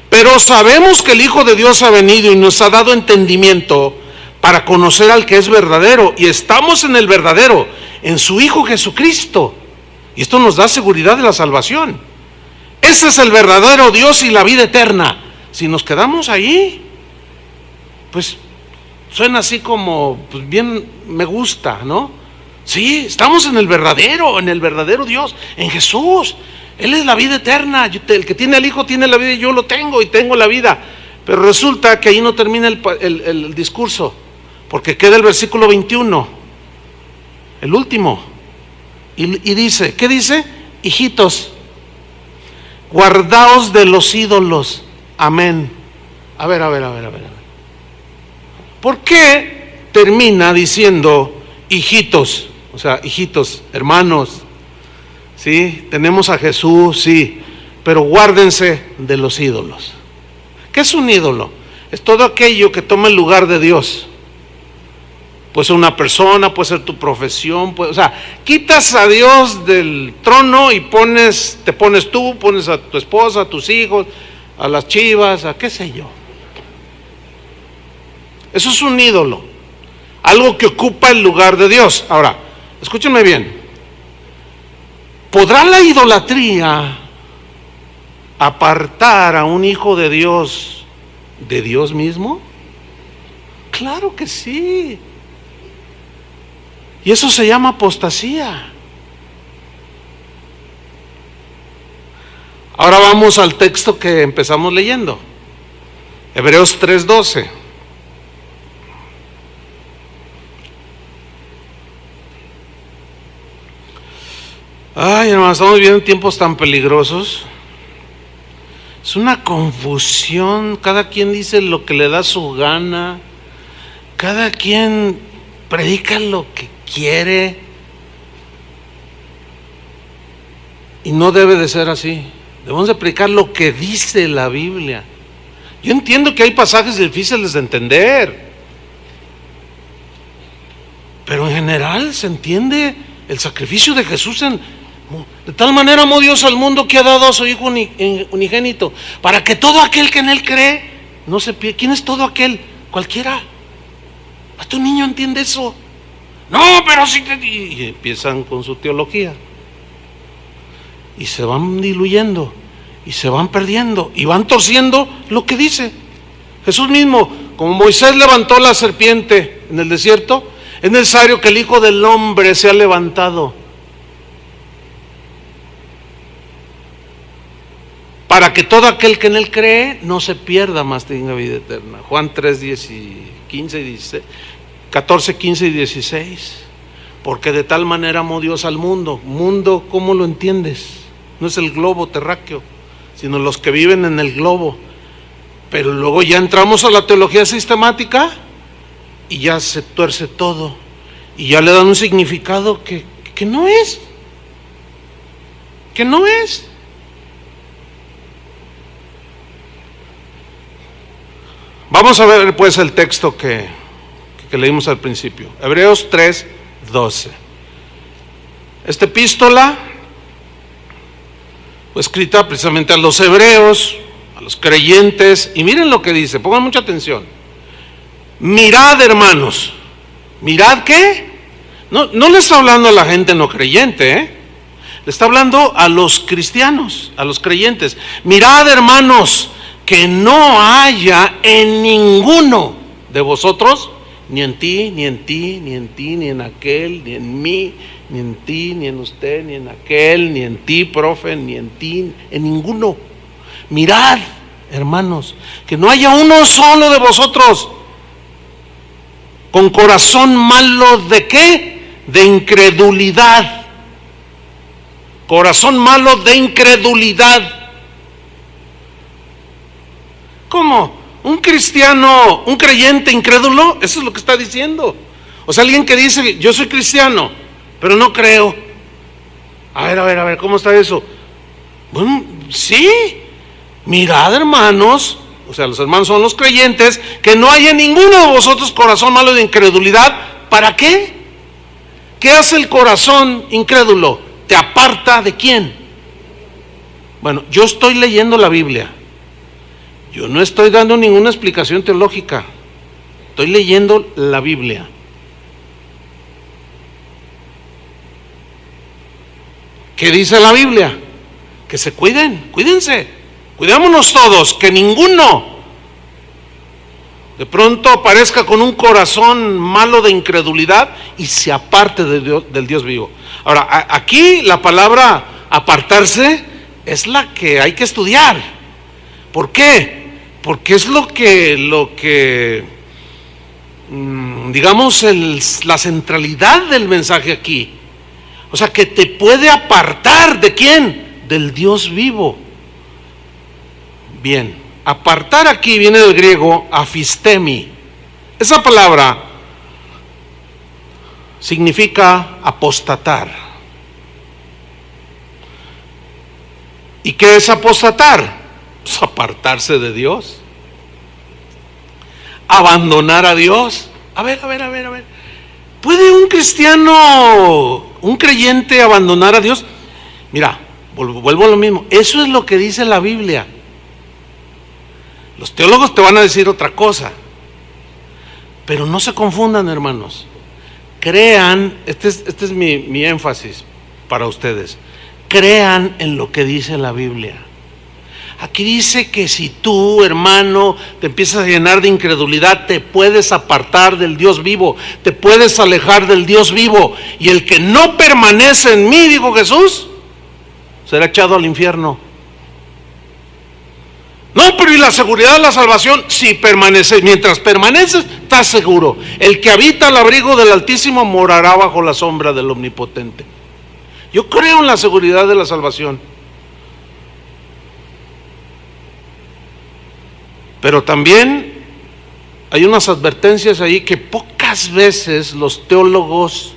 pero sabemos que el Hijo de Dios ha venido y nos ha dado entendimiento para conocer al que es verdadero, y estamos en el verdadero, en su Hijo Jesucristo. Y esto nos da seguridad de la salvación. Ese es el verdadero Dios y la vida eterna. Si nos quedamos ahí, pues suena así como, pues bien me gusta, ¿no? Sí, estamos en el verdadero Dios, en Jesús. Él es la vida eterna. El que tiene al Hijo tiene la vida y yo lo tengo y tengo la vida. Pero resulta que ahí no termina el discurso, porque queda el versículo 21, el último. Y dice, ¿qué dice? Hijitos, guardaos de los ídolos. Amén. A ver. ¿Por qué termina diciendo hijitos? O sea, hijitos, hermanos, ¿sí? Tenemos a Jesús, sí, pero guárdense de los ídolos. ¿Qué es un ídolo? Es todo aquello que toma el lugar de Dios. Puede ser una persona, puede ser tu profesión, o sea, quitas a Dios del trono y te pones tú, pones a tu esposa, a tus hijos, a las chivas, a qué sé yo. Eso es un ídolo, algo que ocupa el lugar de Dios. Ahora, escúchenme bien. ¿Podrá la idolatría apartar a un hijo de Dios mismo? Claro que sí. Y eso se llama apostasía. Ahora vamos al texto que empezamos leyendo, Hebreos 3:12. Ay, hermanos, estamos viviendo tiempos tan peligrosos. Es una confusión, cada quien dice lo que le da su gana, cada quien predica lo que quiere, y no debe de ser así. Debemos de predicar lo que dice la Biblia. Yo entiendo que hay pasajes difíciles de entender, pero en general se entiende el sacrificio de Jesús. De tal manera amó Dios al mundo que ha dado a su Hijo unigénito, para que todo aquel que en Él cree no se pierda. ¿Quién es todo aquel? Cualquiera. ¿Hasta un niño entiende eso? No, pero sí. Y empiezan con su teología, y se van diluyendo, y se van perdiendo, y van torciendo lo que dice Jesús mismo. Como Moisés levantó la serpiente en el desierto, es necesario que el Hijo del Hombre sea levantado, para que todo aquel que en Él cree no se pierda, mas tenga vida eterna. Juan 14, 15 y 16. Porque de tal manera amó Dios al mundo. Mundo, ¿cómo lo entiendes? No es el globo terráqueo, sino los que viven en el globo. Pero luego ya entramos a la teología sistemática y ya se tuerce todo, y ya le dan un significado que no es. Que no es. Vamos a ver pues el texto que leímos al principio, Hebreos 3:12. Esta epístola fue escrita precisamente a los hebreos, a los creyentes, y miren lo que dice, pongan mucha atención. Mirad, hermanos. ¿Mirad qué? No le está hablando a la gente no creyente, le está hablando a los cristianos, a los creyentes. Mirad, hermanos, que no haya en ninguno de vosotros, ni en ti, ni en ti, ni en ti, ni en aquel, ni en mí, ni en ti, ni en usted, ni en aquel, ni en ti, profe, ni en ti, en ninguno. Mirad, hermanos, que no haya uno solo de vosotros con corazón malo. ¿De qué? De incredulidad. Corazón malo de incredulidad. ¿Cómo? ¿Un cristiano, un creyente incrédulo? Eso es lo que está diciendo. O sea, alguien que dice, yo soy cristiano, pero no creo. A ver, ¿cómo está eso? Bueno, sí. Mirad, hermanos, o sea, los hermanos son los creyentes, que no haya ninguno de vosotros corazón malo de incredulidad. ¿Para qué? ¿Qué hace el corazón incrédulo? ¿Te aparta de quién? Bueno, yo estoy leyendo la Biblia. Yo no estoy dando ninguna explicación teológica. Estoy leyendo la Biblia. ¿Qué dice la Biblia? Que se cuiden, cuídense. Cuidémonos todos, que ninguno de pronto aparezca con un corazón malo de incredulidad y se aparte de Dios, del Dios vivo. Ahora, aquí la palabra apartarse es la que hay que estudiar. ¿Por qué? Porque es lo que digamos, la centralidad del mensaje aquí. O sea, que te puede apartar ¿de quién? Del Dios vivo. Bien, apartar aquí viene del griego afistemi. Esa palabra significa apostatar. ¿Y qué es apostatar? Pues apartarse de Dios, abandonar a Dios. A ver. ¿Puede un cristiano, un creyente abandonar a Dios? Mira, vuelvo a lo mismo. Eso es lo que dice la Biblia. Los teólogos te van a decir otra cosa, pero no se confundan, hermanos. Crean, este es mi énfasis para ustedes. Crean en lo que dice la Biblia. Aquí dice que si tú, hermano, te empiezas a llenar de incredulidad, te puedes apartar del Dios vivo, te puedes alejar del Dios vivo. Y el que no permanece en mí, dijo Jesús, será echado al infierno. No, pero ¿y la seguridad de la salvación? Si permaneces, mientras permaneces, estás seguro. El que habita al abrigo del Altísimo morará bajo la sombra del Omnipotente. Yo creo en la seguridad de la salvación. Pero también hay unas advertencias ahí que pocas veces los teólogos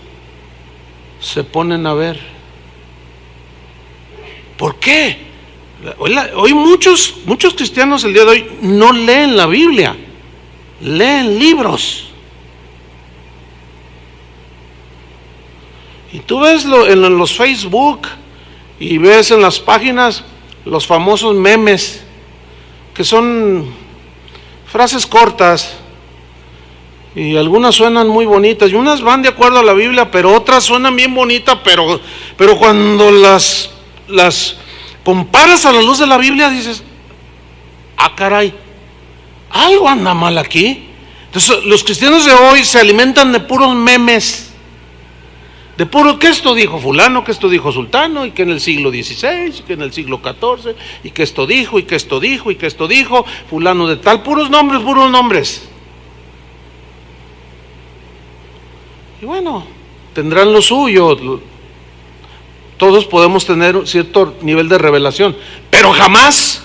se ponen a ver. ¿Por qué? Hoy muchos cristianos el día de hoy no leen la Biblia, leen libros. Y tú ves en los Facebook y ves en las páginas los famosos memes, que son frases cortas y algunas suenan muy bonitas y unas van de acuerdo a la Biblia, pero otras suenan bien bonitas, pero cuando las comparas a la luz de la Biblia dices, ah, caray, algo anda mal aquí. Entonces los cristianos de hoy se alimentan de puros memes, de puro que esto dijo fulano, que esto dijo sultano, y que en el siglo XVI, y que en el siglo XIV, y que esto dijo, y que esto dijo, y que esto dijo fulano de tal, puros nombres. Y bueno, tendrán lo suyo. Todos podemos tener un cierto nivel de revelación, pero jamás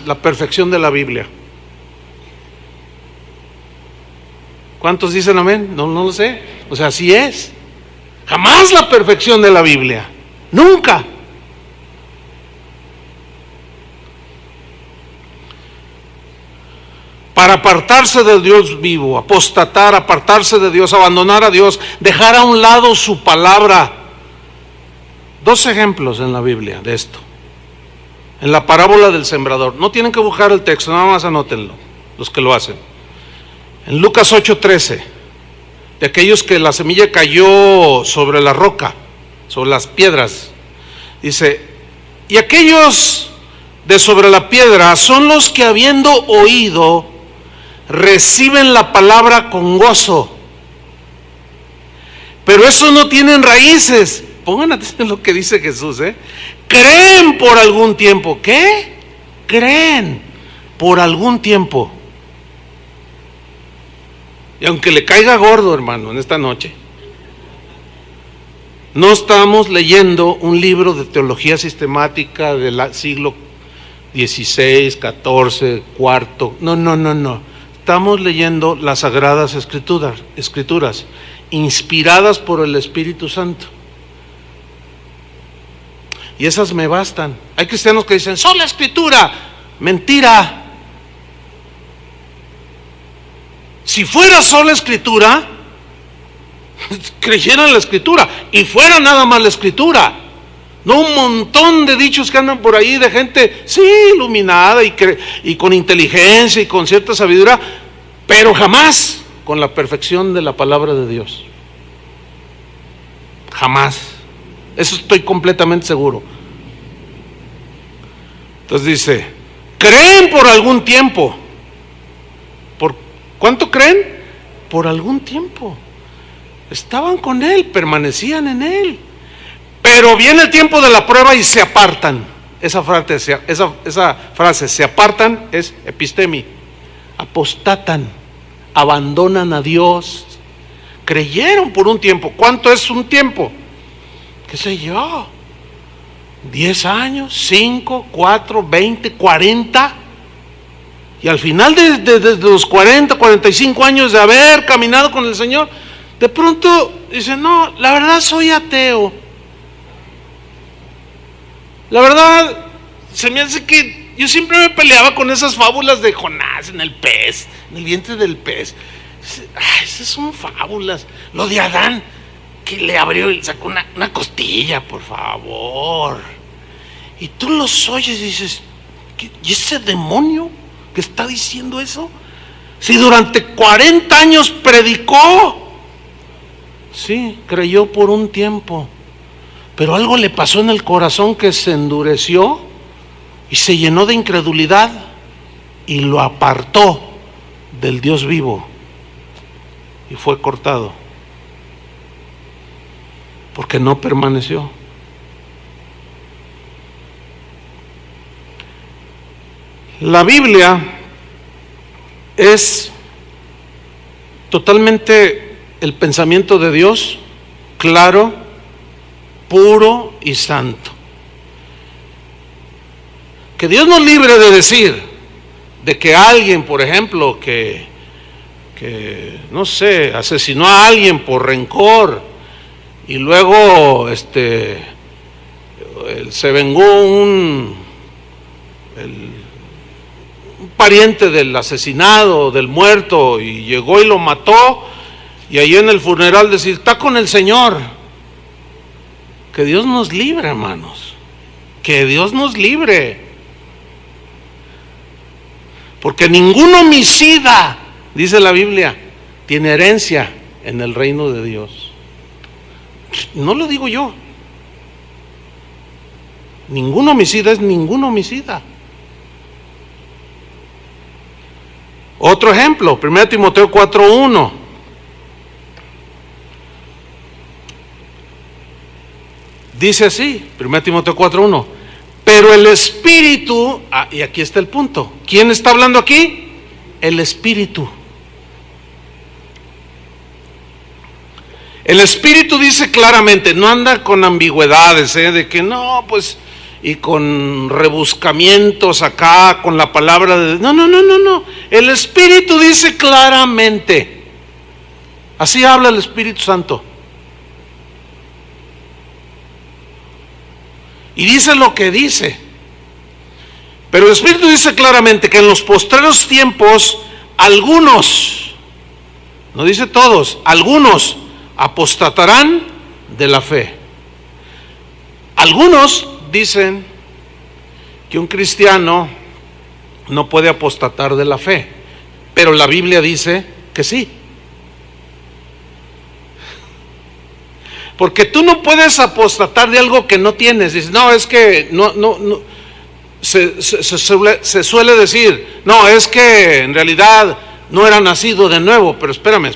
la perfección de la Biblia. ¿Cuántos dicen amén? No lo sé. O sea, así es. Jamás la perfección de la Biblia. Nunca. Para apartarse del Dios vivo, apostatar, apartarse de Dios, abandonar a Dios, dejar a un lado su palabra. 2 ejemplos en la Biblia de esto. En la parábola del sembrador. No tienen que buscar el texto, nada más anótenlo, los que lo hacen. En Lucas 8:13, de aquellos que la semilla cayó sobre la roca, sobre las piedras. Dice, y aquellos de sobre la piedra son los que habiendo oído, reciben la palabra con gozo. Pero esos no tienen raíces. Pongan atención a lo que dice Jesús, creen por algún tiempo. ¿Qué? Creen por algún tiempo. Y aunque le caiga gordo, hermano, en esta noche, no estamos leyendo un libro de teología sistemática del siglo XVI, XIV, IV. No. Estamos leyendo las Sagradas Escrituras, inspiradas por el Espíritu Santo. Y esas me bastan. Hay cristianos que dicen, sola Escritura. Mentira. Si fuera sola Escritura, creyeran la Escritura y fuera nada más la Escritura. No un montón de dichos que andan por ahí de gente, sí, iluminada y con inteligencia y con cierta sabiduría, pero jamás con la perfección de la palabra de Dios. Jamás. Eso estoy completamente seguro. Entonces dice, creen por algún tiempo. ¿Por cuánto creen? Por algún tiempo. Estaban con Él, permanecían en Él. Pero viene el tiempo de la prueba y se apartan. Esa frase, se apartan, es epistemi. Apostatan, abandonan a Dios. Creyeron por un tiempo. ¿Cuánto es un tiempo? ¿Qué sé yo? 10 años, 5, 4, 20, 40. Y al final de los 40, 45 años de haber caminado con el Señor, de pronto dicen, no, la verdad soy ateo. La verdad, se me hace que yo siempre me peleaba con esas fábulas de Jonás en el pez, en el vientre del pez. Esas son fábulas. Lo de Adán, que le abrió y sacó una costilla, por favor. Y tú los oyes y dices, ¿y ese demonio que está diciendo eso? Si durante 40 años predicó. Sí, creyó por un tiempo, pero algo le pasó en el corazón que se endureció y se llenó de incredulidad y lo apartó del Dios vivo y fue cortado porque no permaneció. La Biblia es totalmente el pensamiento de Dios, claro, puro y santo. Que Dios nos libre de decir de que alguien, por ejemplo, que no sé, asesinó a alguien por rencor y luego se vengó un pariente del asesinado, del muerto, y llegó y lo mató, y ahí en el funeral decir, está con el Señor. Que Dios nos libre, hermanos, que Dios nos libre, porque ningún homicida, dice la Biblia, tiene herencia en el reino de Dios. No lo digo yo. Ningún homicida es ningún homicida. Otro ejemplo, 1 Timoteo 4:1. Dice así, 1 Timoteo 4:1. Pero el Espíritu, y aquí está el punto. ¿Quién está hablando aquí? El Espíritu. El Espíritu dice claramente, no anda con ambigüedades, de que no, pues, y con rebuscamientos acá, con la palabra de... No. El Espíritu dice claramente. Así habla el Espíritu Santo. Y dice lo que dice. Pero el Espíritu dice claramente que en los postreros tiempos, algunos, no dice todos, algunos apostatarán de la fe. Algunos dicen que un cristiano no puede apostatar de la fe, pero la Biblia dice que sí. Porque tú no puedes apostatar de algo que no tienes. Dices, no, es que no. Se suele decir, no, es que en realidad no era nacido de nuevo. Pero espérame.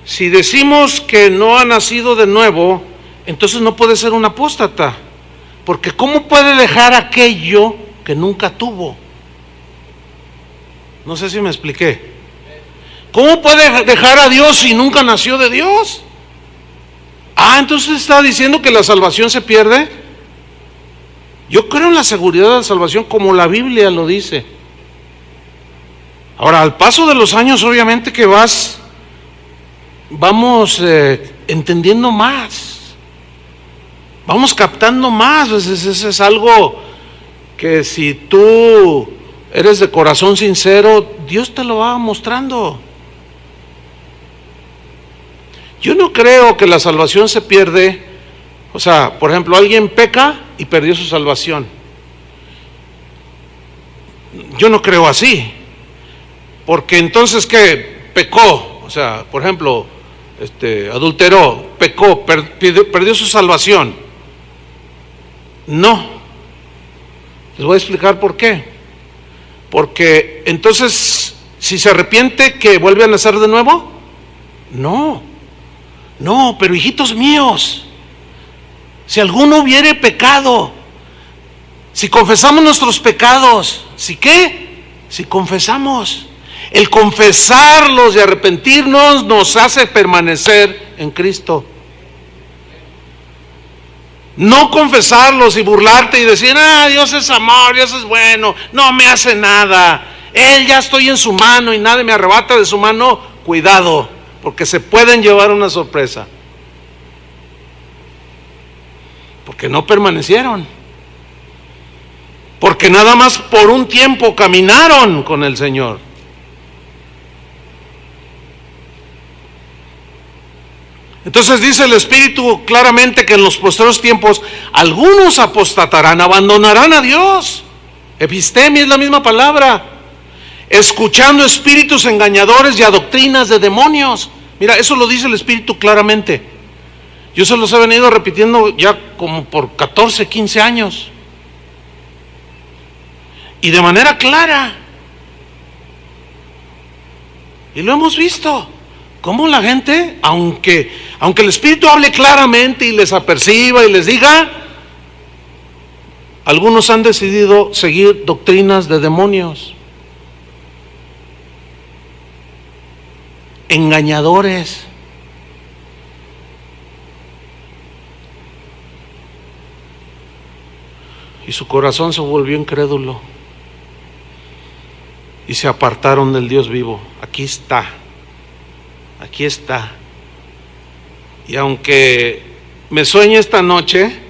Si decimos que no ha nacido de nuevo, entonces no puede ser un apóstata. Porque ¿cómo puede dejar aquello que nunca tuvo? No sé si me expliqué. ¿Cómo puede dejar a Dios si nunca nació de Dios? Entonces está diciendo que la salvación se pierde. Yo creo en la seguridad de la salvación como la Biblia lo dice. Ahora, al paso de los años, obviamente que vamos entendiendo más, vamos captando más. Eso es algo que si tú eres de corazón sincero, Dios te lo va mostrando. Yo no creo que la salvación se pierde. O sea, por ejemplo, alguien peca y perdió su salvación. Yo no creo así. Porque entonces, ¿qué? Pecó. O sea, por ejemplo, adulteró, pecó, perdió su salvación. No. Les voy a explicar por qué. Porque entonces, si se arrepiente, ¿qué? ¿Vuelve a nacer de nuevo? No, pero hijitos míos, si alguno hubiere pecado, si confesamos nuestros pecados, ¿si qué? Si confesamos. El confesarlos y arrepentirnos nos hace permanecer en Cristo. No confesarlos y burlarte y decir, Dios es amor, Dios es bueno, no me hace nada, Él ya estoy en su mano y nadie me arrebata de su mano. Cuidado, porque se pueden llevar una sorpresa. Porque no permanecieron. Porque nada más por un tiempo caminaron con el Señor. Entonces dice el Espíritu claramente que en los postreros tiempos algunos apostatarán, abandonarán a Dios. Epistemia es la misma palabra. Escuchando espíritus engañadores y a doctrinas de demonios. Mira, eso lo dice el Espíritu claramente. Yo se los he venido repitiendo ya como por 14, 15 años. Y de manera clara. Y lo hemos visto. Cómo la gente, aunque el Espíritu hable claramente y les aperciba y les diga, Algunos han decidido seguir doctrinas de demonios, engañadores. Y su corazón se volvió incrédulo y se apartaron del Dios vivo. Aquí está, aquí está. Y aunque me sueñe esta noche,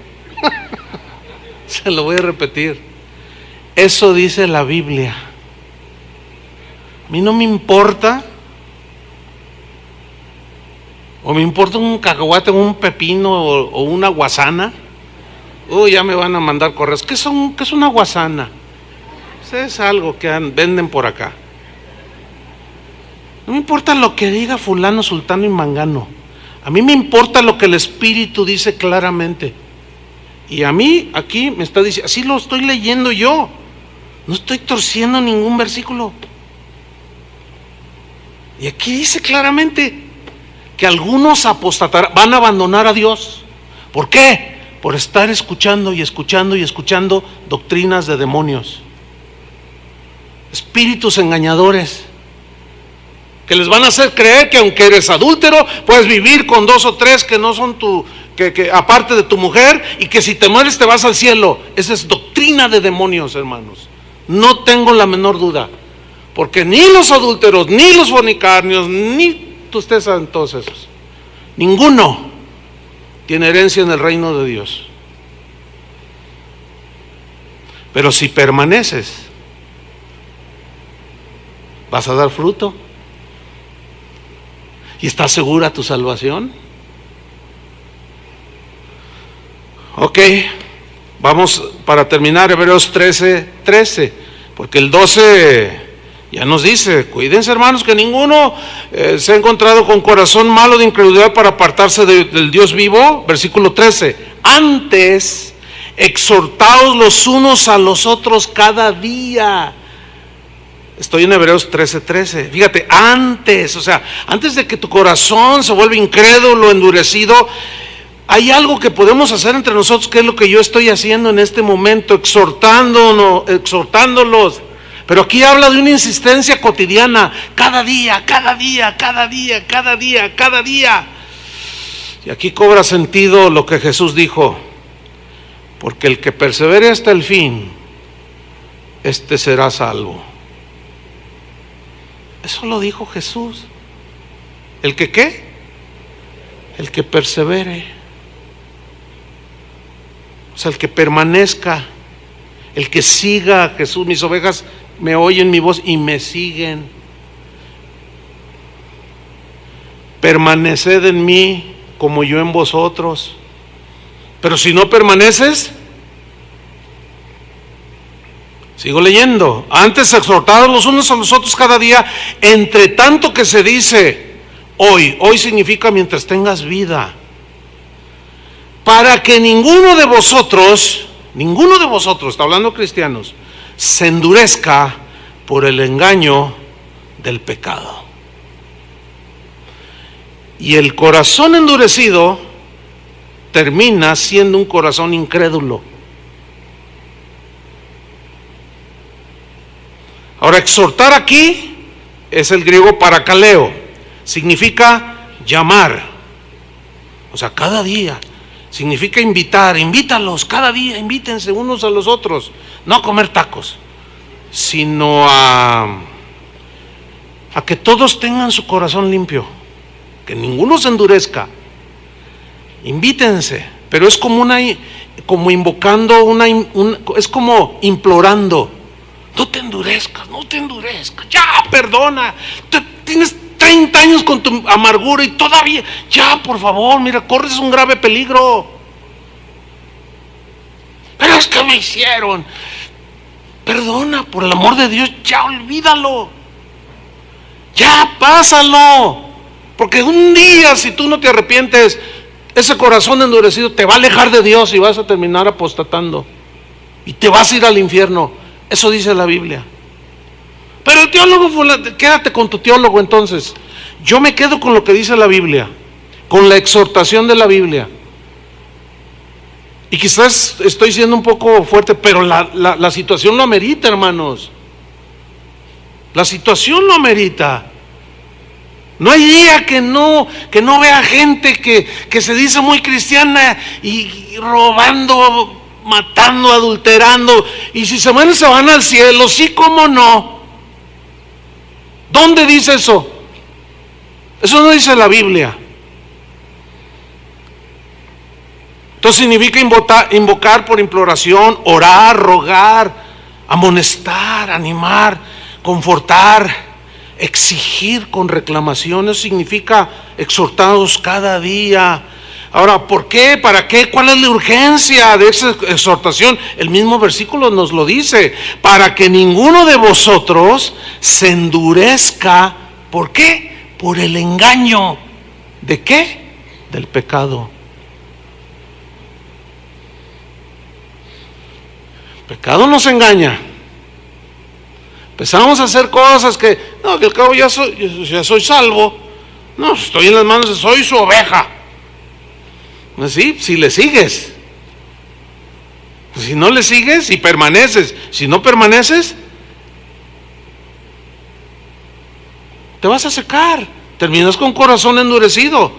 se lo voy a repetir, eso dice la Biblia. A mí no me importa, o me importa un cacahuate, un pepino o una guasana. Ya me van a mandar correos. ¿Qué es una guasana? Es algo que venden por acá. No me importa lo que diga fulano, sultano y mangano. A mí me importa lo que el Espíritu dice claramente. Y a mí aquí me está diciendo, así lo estoy leyendo yo. No estoy torciendo ningún versículo. Y aquí dice claramente que algunos apostatarán, van a abandonar a Dios. ¿Por qué? Por estar escuchando y escuchando y escuchando doctrinas de demonios, espíritus engañadores, que les van a hacer creer que aunque eres adúltero, puedes vivir con 2 o 3 que no son que aparte de tu mujer, y que si te mueres te vas al cielo. Esa es doctrina de demonios, hermanos. No tengo la menor duda, porque ni los adúlteros, ni los fornicarios, ni ustedes saben todos esos, ninguno tiene herencia en el reino de Dios. Pero si permaneces, vas a dar fruto. ¿Y está segura tu salvación? Ok, vamos para terminar Hebreos 13, porque el 12 ya nos dice: cuídense, hermanos, que ninguno se ha encontrado con corazón malo de incredulidad para apartarse del Dios vivo. Versículo 13, antes exhortaos los unos a los otros cada día. Estoy en Hebreos 13. Fíjate, antes, o sea, antes de que tu corazón se vuelva incrédulo, endurecido, hay algo que podemos hacer entre nosotros, que es lo que yo estoy haciendo en este momento, exhortándolos. Pero aquí habla de una insistencia cotidiana, cada día. Y aquí cobra sentido lo que Jesús dijo: porque el que persevere hasta el fin, este será salvo. Eso lo dijo Jesús. ¿El que qué? El que persevere. O sea, el que permanezca, el que siga a Jesús. Mis ovejas me oyen mi voz y me siguen. Permaneced en mí como yo en vosotros. Pero si no permaneces, sigo leyendo. Antes exhortados los unos a los otros cada día, entre tanto que se dice hoy. Hoy significa mientras tengas vida. Para que ninguno de vosotros, está hablando cristianos, se endurezca por el engaño del pecado. Y el corazón endurecido termina siendo un corazón incrédulo. Ahora, exhortar aquí es el griego parakaleo, significa llamar, o sea, cada día. Significa invitar, invítalos cada día, invítense unos a los otros, no a comer tacos, sino a que todos tengan su corazón limpio, que ninguno se endurezca. Invítense, pero es como invocando, es como implorando: no te endurezcas, ya perdona, tienes 30 años con tu amargura y todavía, ya por favor, mira, corres un grave peligro. Pero es que me hicieron. Perdona, por el amor de Dios, ya olvídalo, ya pásalo, porque un día, si tú no te arrepientes, ese corazón endurecido te va a alejar de Dios y vas a terminar apostatando y te vas a ir al infierno. Eso dice la Biblia. Pero el teólogo, quédate con tu teólogo entonces. Yo me quedo con lo que dice la Biblia, con la exhortación de la Biblia. Y quizás estoy siendo un poco fuerte, pero la situación lo amerita, hermanos. La situación lo amerita. No hay día que no vea gente que se dice muy cristiana y robando, matando, adulterando, y si se mueren se van al cielo. Sí, ¿cómo no? ¿Dónde dice eso? Eso no dice la Biblia. Entonces significa invocar por imploración, orar, rogar, amonestar, animar, confortar, exigir con reclamaciones. Significa exhortados cada día. Ahora, ¿por qué? ¿Para qué? ¿Cuál es la urgencia de esa exhortación? El mismo versículo nos lo dice: para que ninguno de vosotros se endurezca. ¿Por qué? Por el engaño. ¿De qué? Del pecado. El pecado nos engaña. Empezamos a hacer cosas que al cabo ya soy salvo. No, estoy en las manos, soy su oveja. Así, si le sigues. Si no le sigues y permaneces, si no permaneces, te vas a secar. Terminas con corazón endurecido,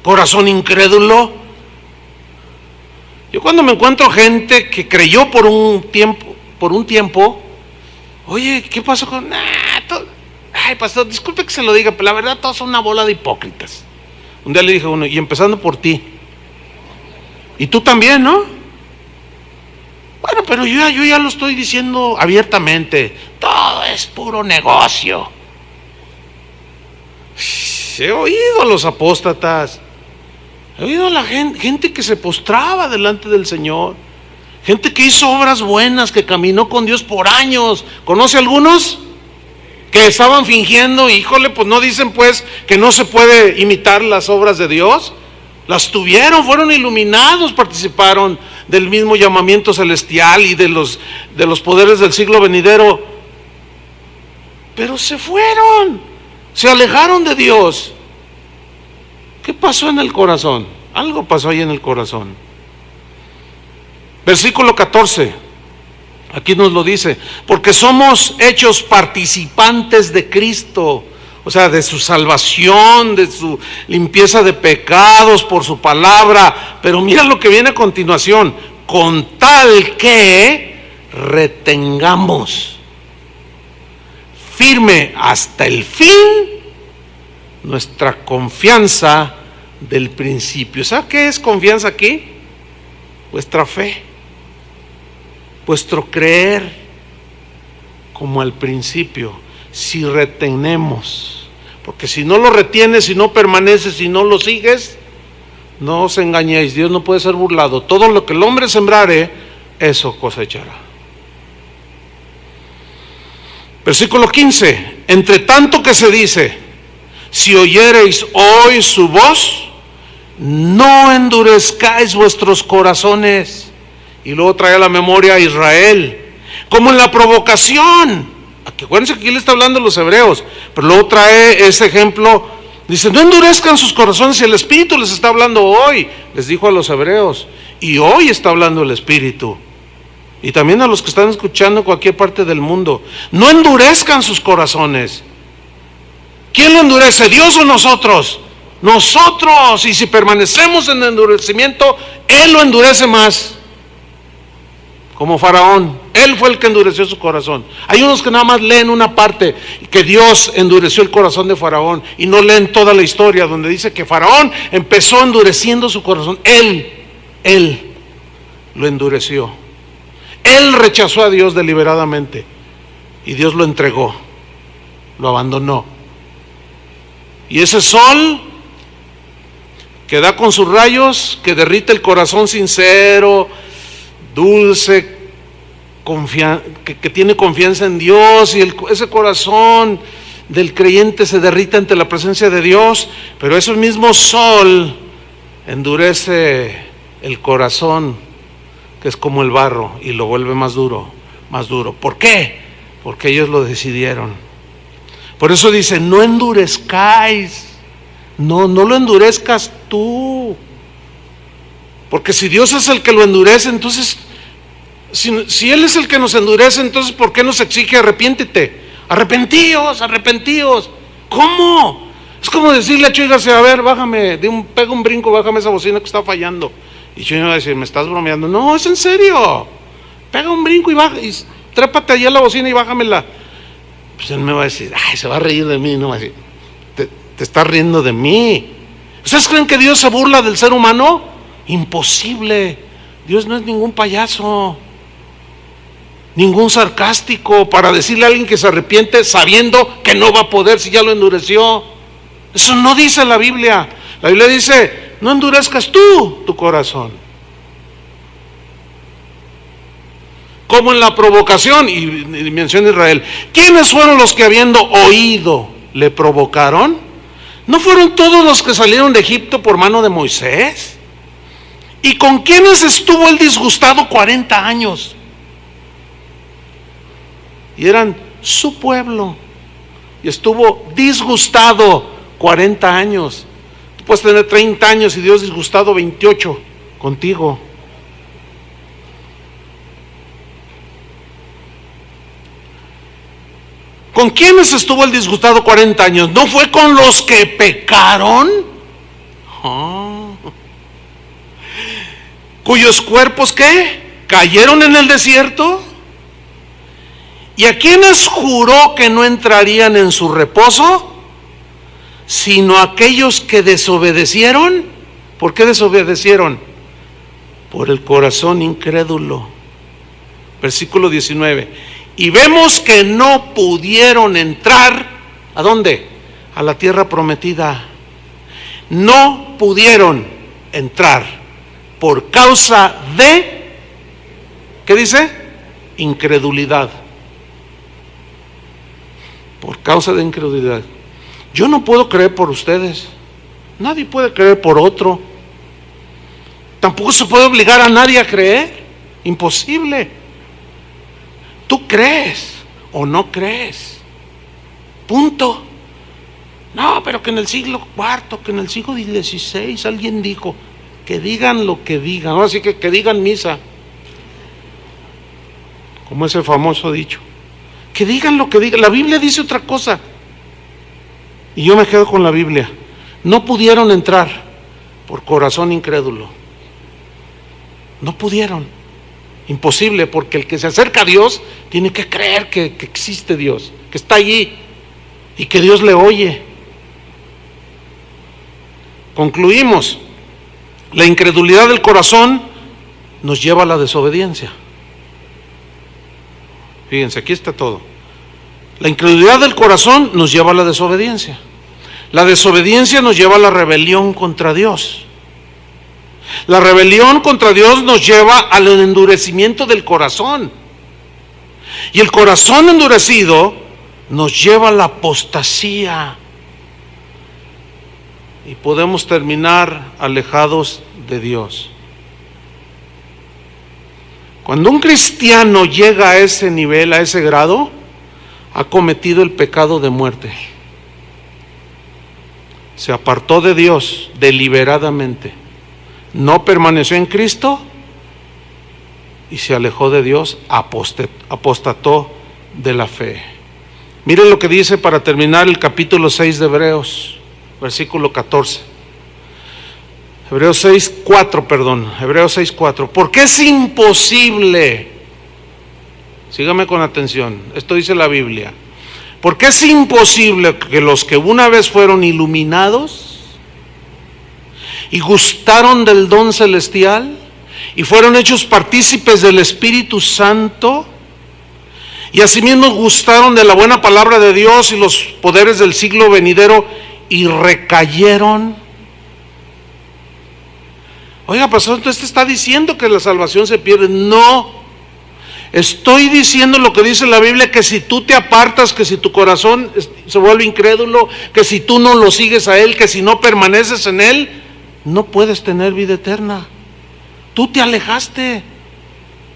corazón incrédulo. Yo cuando me encuentro gente que creyó por un tiempo, oye, ¿qué pasó con...? Ay, pastor, disculpe que se lo diga, pero la verdad todos son una bola de hipócritas. Un día le dije a uno, y empezando por ti. Y tú también, ¿no? Bueno, pero yo ya lo estoy diciendo abiertamente. Todo es puro negocio. He oído a los apóstatas. He oído a la gente que se postraba delante del Señor. Gente que hizo obras buenas, que caminó con Dios por años. ¿Conoce algunos? Que estaban fingiendo. Híjole, pues no dicen pues que no se puede imitar las obras de Dios. Las tuvieron, fueron iluminados, participaron del mismo llamamiento celestial y de los poderes del siglo venidero. Pero se fueron, se alejaron de Dios. ¿Qué pasó en el corazón? Algo pasó ahí en el corazón. Versículo 14, aquí nos lo dice: porque somos hechos participantes de Cristo, o sea, de su salvación, de su limpieza de pecados por su palabra. Pero mira lo que viene a continuación: con tal que retengamos firme hasta el fin nuestra confianza del principio. ¿Sabe qué es confianza aquí? Vuestra fe, vuestro creer, como al principio. Si retenemos, porque si no lo retienes, si no permaneces, si no lo sigues, no os engañéis, Dios no puede ser burlado. Todo lo que el hombre sembrare, eso cosechará. Versículo 15: entre tanto que se dice, si oyereis hoy su voz, no endurezcáis vuestros corazones. Y luego trae a la memoria a Israel, como en la provocación. Acuérdense que aquí le está hablando a los hebreos, pero luego trae ese ejemplo. Dice, no endurezcan sus corazones. Y el Espíritu les está hablando hoy. Les dijo a los hebreos, y hoy está hablando el Espíritu. Y también a los que están escuchando en cualquier parte del mundo. No endurezcan sus corazones. ¿Quién lo endurece, Dios o nosotros? Nosotros. Y si permanecemos en el endurecimiento, Él lo endurece más. Como Faraón, él fue el que endureció su corazón. Hay unos que nada más leen una parte, que Dios endureció el corazón de Faraón, y no leen toda la historia donde dice que Faraón empezó endureciendo su corazón. Él lo endureció. Él rechazó a Dios deliberadamente y Dios lo entregó, lo abandonó. Y ese sol que da con sus rayos, que derrite el corazón sincero, dulce, que tiene confianza en Dios, y ese corazón del creyente se derrite ante la presencia de Dios. Pero ese mismo sol endurece el corazón, que es como el barro, y lo vuelve más duro, más duro. ¿Por qué? Porque ellos lo decidieron. Por eso dice, no endurezcáis. No lo endurezcas tú. Porque si Dios es el que lo endurece, entonces, si Él es el que nos endurece, entonces ¿por qué nos exige arrepiéntete? Arrepentíos, arrepentíos. ¿Cómo? Es como decirle a Chuy García, a ver, bájame, pega un brinco, bájame esa bocina que está fallando. Y Chuy me va a decir, ¿me estás bromeando? No, es en serio. Pega un brinco y baja, y trépate allá a la bocina y bájamela. Pues él me va a decir, ay, se va a reír de mí, no va a decir, te estás riendo de mí. ¿Ustedes creen que Dios se burla del ser humano? Imposible. Dios no es ningún payaso, ningún sarcástico para decirle a alguien que se arrepiente sabiendo que no va a poder si ya lo endureció. Eso no dice la Biblia. La Biblia dice, no endurezcas tú tu corazón. Como en la provocación, y menciona Israel, ¿quiénes fueron los que habiendo oído le provocaron? ¿No fueron todos los que salieron de Egipto por mano de Moisés? ¿Y con quiénes estuvo el disgustado 40 años? Y eran su pueblo. Y estuvo disgustado 40 años. Tú puedes tener 30 años y Dios disgustado 28 contigo. ¿Con quiénes estuvo el disgustado 40 años? ¿No fue con los que pecaron? ¿Cuyos cuerpos qué? ¿Cayeron en el desierto? ¿Y a quiénes juró que no entrarían en su reposo? Sino aquellos que desobedecieron. ¿Por qué desobedecieron? Por el corazón incrédulo. Versículo 19. Y vemos que no pudieron entrar, ¿a dónde? A la tierra prometida. No pudieron entrar por causa de, ¿qué dice? Incredulidad. Por causa de incredulidad. Yo no puedo creer por ustedes. Nadie puede creer por otro. Tampoco se puede obligar a nadie a creer. Imposible. Tú crees o no crees. Punto. No, pero que en el siglo IV, que en el siglo XVI alguien dijo, que digan lo que digan. Ahora sí que digan misa. Como ese famoso dicho. Que digan lo que digan. La Biblia dice otra cosa. Y yo me quedo con la Biblia. No pudieron entrar por corazón incrédulo. No pudieron. Imposible, porque el que se acerca a Dios tiene que creer que existe Dios, que está allí y que Dios le oye. Concluimos. La incredulidad del corazón nos lleva a la desobediencia. Fíjense, aquí está todo. La incredulidad del corazón nos lleva a la desobediencia. La desobediencia nos lleva a la rebelión contra Dios. La rebelión contra Dios nos lleva al endurecimiento del corazón. Y el corazón endurecido nos lleva a la apostasía. Y podemos terminar alejados de Dios. Cuando un cristiano llega a ese nivel, a ese grado, ha cometido el pecado de muerte. Se apartó de Dios deliberadamente. No permaneció en Cristo y se alejó de Dios, apostató de la fe. Miren lo que dice para terminar el capítulo 6 de Hebreos, versículo 14. Hebreos 6:4. Porque es imposible, sígame con atención, esto dice la Biblia, porque es imposible que los que una vez fueron iluminados y gustaron del don celestial y fueron hechos partícipes del Espíritu Santo y asimismo gustaron de la buena palabra de Dios y los poderes del siglo venidero y recayeron. Oiga, pastor, entonces está diciendo que la salvación se pierde. No, estoy diciendo lo que dice la Biblia, que si tú te apartas, que si tu corazón se vuelve incrédulo, que si tú no lo sigues a Él, que si no permaneces en Él, no puedes tener vida eterna. Tú te alejaste.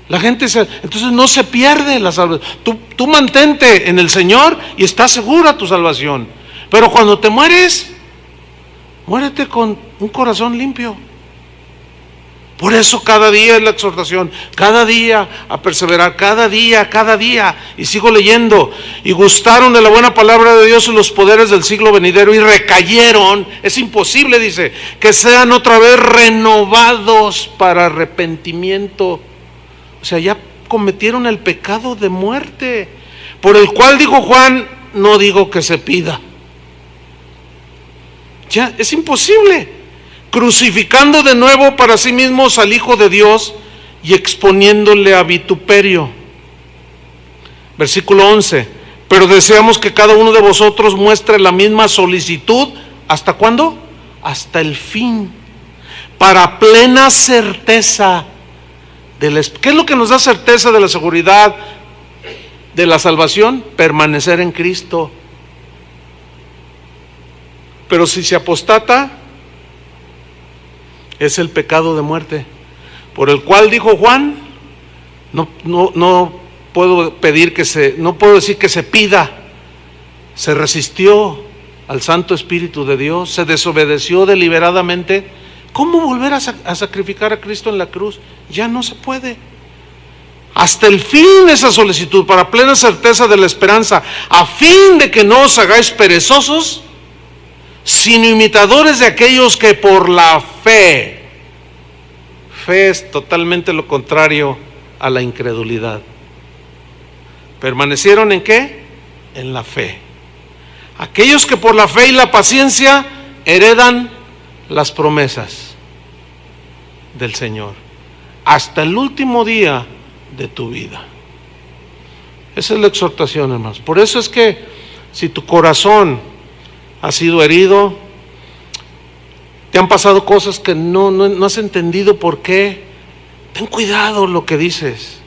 La gente entonces no se pierde la salvación. Tú mantente en el Señor y está segura tu salvación. Pero cuando te mueres, muérete con un corazón limpio. Por eso cada día es la exhortación, cada día a perseverar, cada día. Y sigo leyendo. Y gustaron de la buena palabra de Dios y los poderes del siglo venidero y recayeron. Es imposible, dice, que sean otra vez renovados para arrepentimiento. O sea, ya cometieron el pecado de muerte, por el cual, dijo Juan, no digo que se pida. Ya, es imposible. Crucificando de nuevo para sí mismos al Hijo de Dios y exponiéndole a vituperio. Versículo 11. Pero deseamos que cada uno de vosotros muestre la misma solicitud. ¿Hasta cuándo? Hasta el fin. Para plena certeza. ¿Qué es lo que nos da certeza de la seguridad de la salvación? Permanecer en Cristo. Pero si se apostata, es el pecado de muerte, por el cual, dijo Juan, no puedo decir que se pida. Se resistió al Santo Espíritu de Dios, se desobedeció deliberadamente. ¿Cómo volver a sacrificar a Cristo en la cruz? Ya no se puede. Hasta el fin esa solicitud, para plena certeza de la esperanza, a fin de que no os hagáis perezosos, sino imitadores de aquellos que por la fe es totalmente lo contrario a la incredulidad. ¿Permanecieron en qué? En la fe. Aquellos que por la fe y la paciencia heredan las promesas del Señor hasta el último día de tu vida. Esa es la exhortación, hermanos. Por eso es que si tu corazón ha sido herido, te han pasado cosas que no has entendido por qué, ten cuidado lo que dices,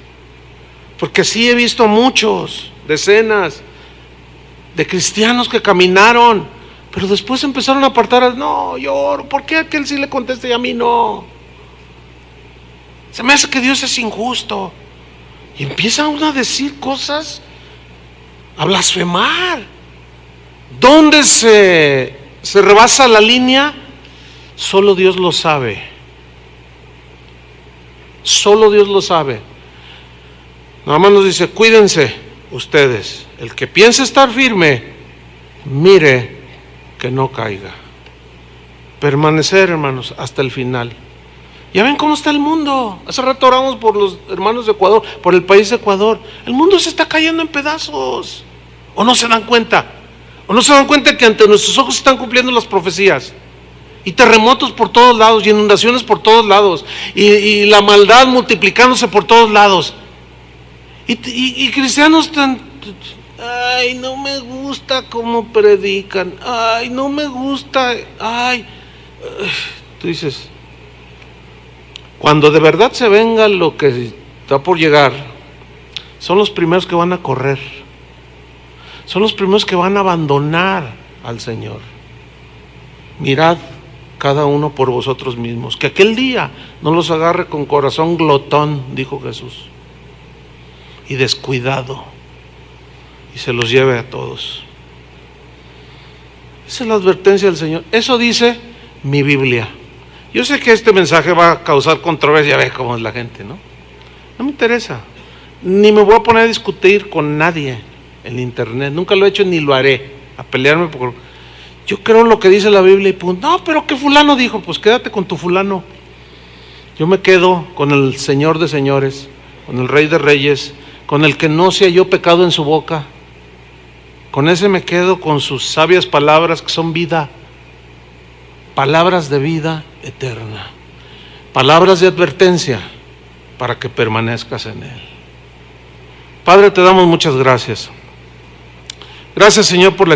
porque sí he visto muchos, decenas de cristianos que caminaron, pero después empezaron a apartar. No, yo, ¿por qué a aquel sí le contesta y a mí no? Se me hace que Dios es injusto. Y empieza uno a decir cosas, a blasfemar. ¿Dónde se rebasa la línea? Solo Dios lo sabe. Solo Dios lo sabe. Nada más nos dice, cuídense ustedes. El que piense estar firme, mire que no caiga. Permanecer, hermanos, hasta el final. Ya ven cómo está el mundo. Hace rato oramos por los hermanos de Ecuador, por el país de Ecuador. El mundo se está cayendo en pedazos. ¿O no se dan cuenta? ¿O no se dan cuenta que ante nuestros ojos se están cumpliendo las profecías? Y terremotos por todos lados, y inundaciones por todos lados, y la maldad multiplicándose por todos lados. Y cristianos tan, ay, no me gusta cómo predican, ay, no me gusta, ay. Tú dices, cuando de verdad se venga lo que está por llegar, son los primeros que van a correr, son los primeros que van a abandonar al Señor. Mirad cada uno por vosotros mismos, que aquel día no los agarre con corazón glotón, dijo Jesús, y descuidado, y se los lleve a todos. Esa es la advertencia del Señor. Eso dice mi Biblia. Yo sé que este mensaje va a causar controversia, ve cómo es la gente, ¿no? No me interesa, ni me voy a poner a discutir con nadie en internet, nunca lo he hecho ni lo haré, a pelearme por... Yo creo lo que dice la Biblia y punto. No, pero que fulano dijo, pues quédate con tu fulano. Yo me quedo con el Señor de señores, con el Rey de reyes, con el que no se halló pecado en su boca. Con ese me quedo, con sus sabias palabras que son vida, palabras de vida eterna, palabras de advertencia para que permanezcas en Él. Padre, te damos muchas gracias. Gracias, Señor, por la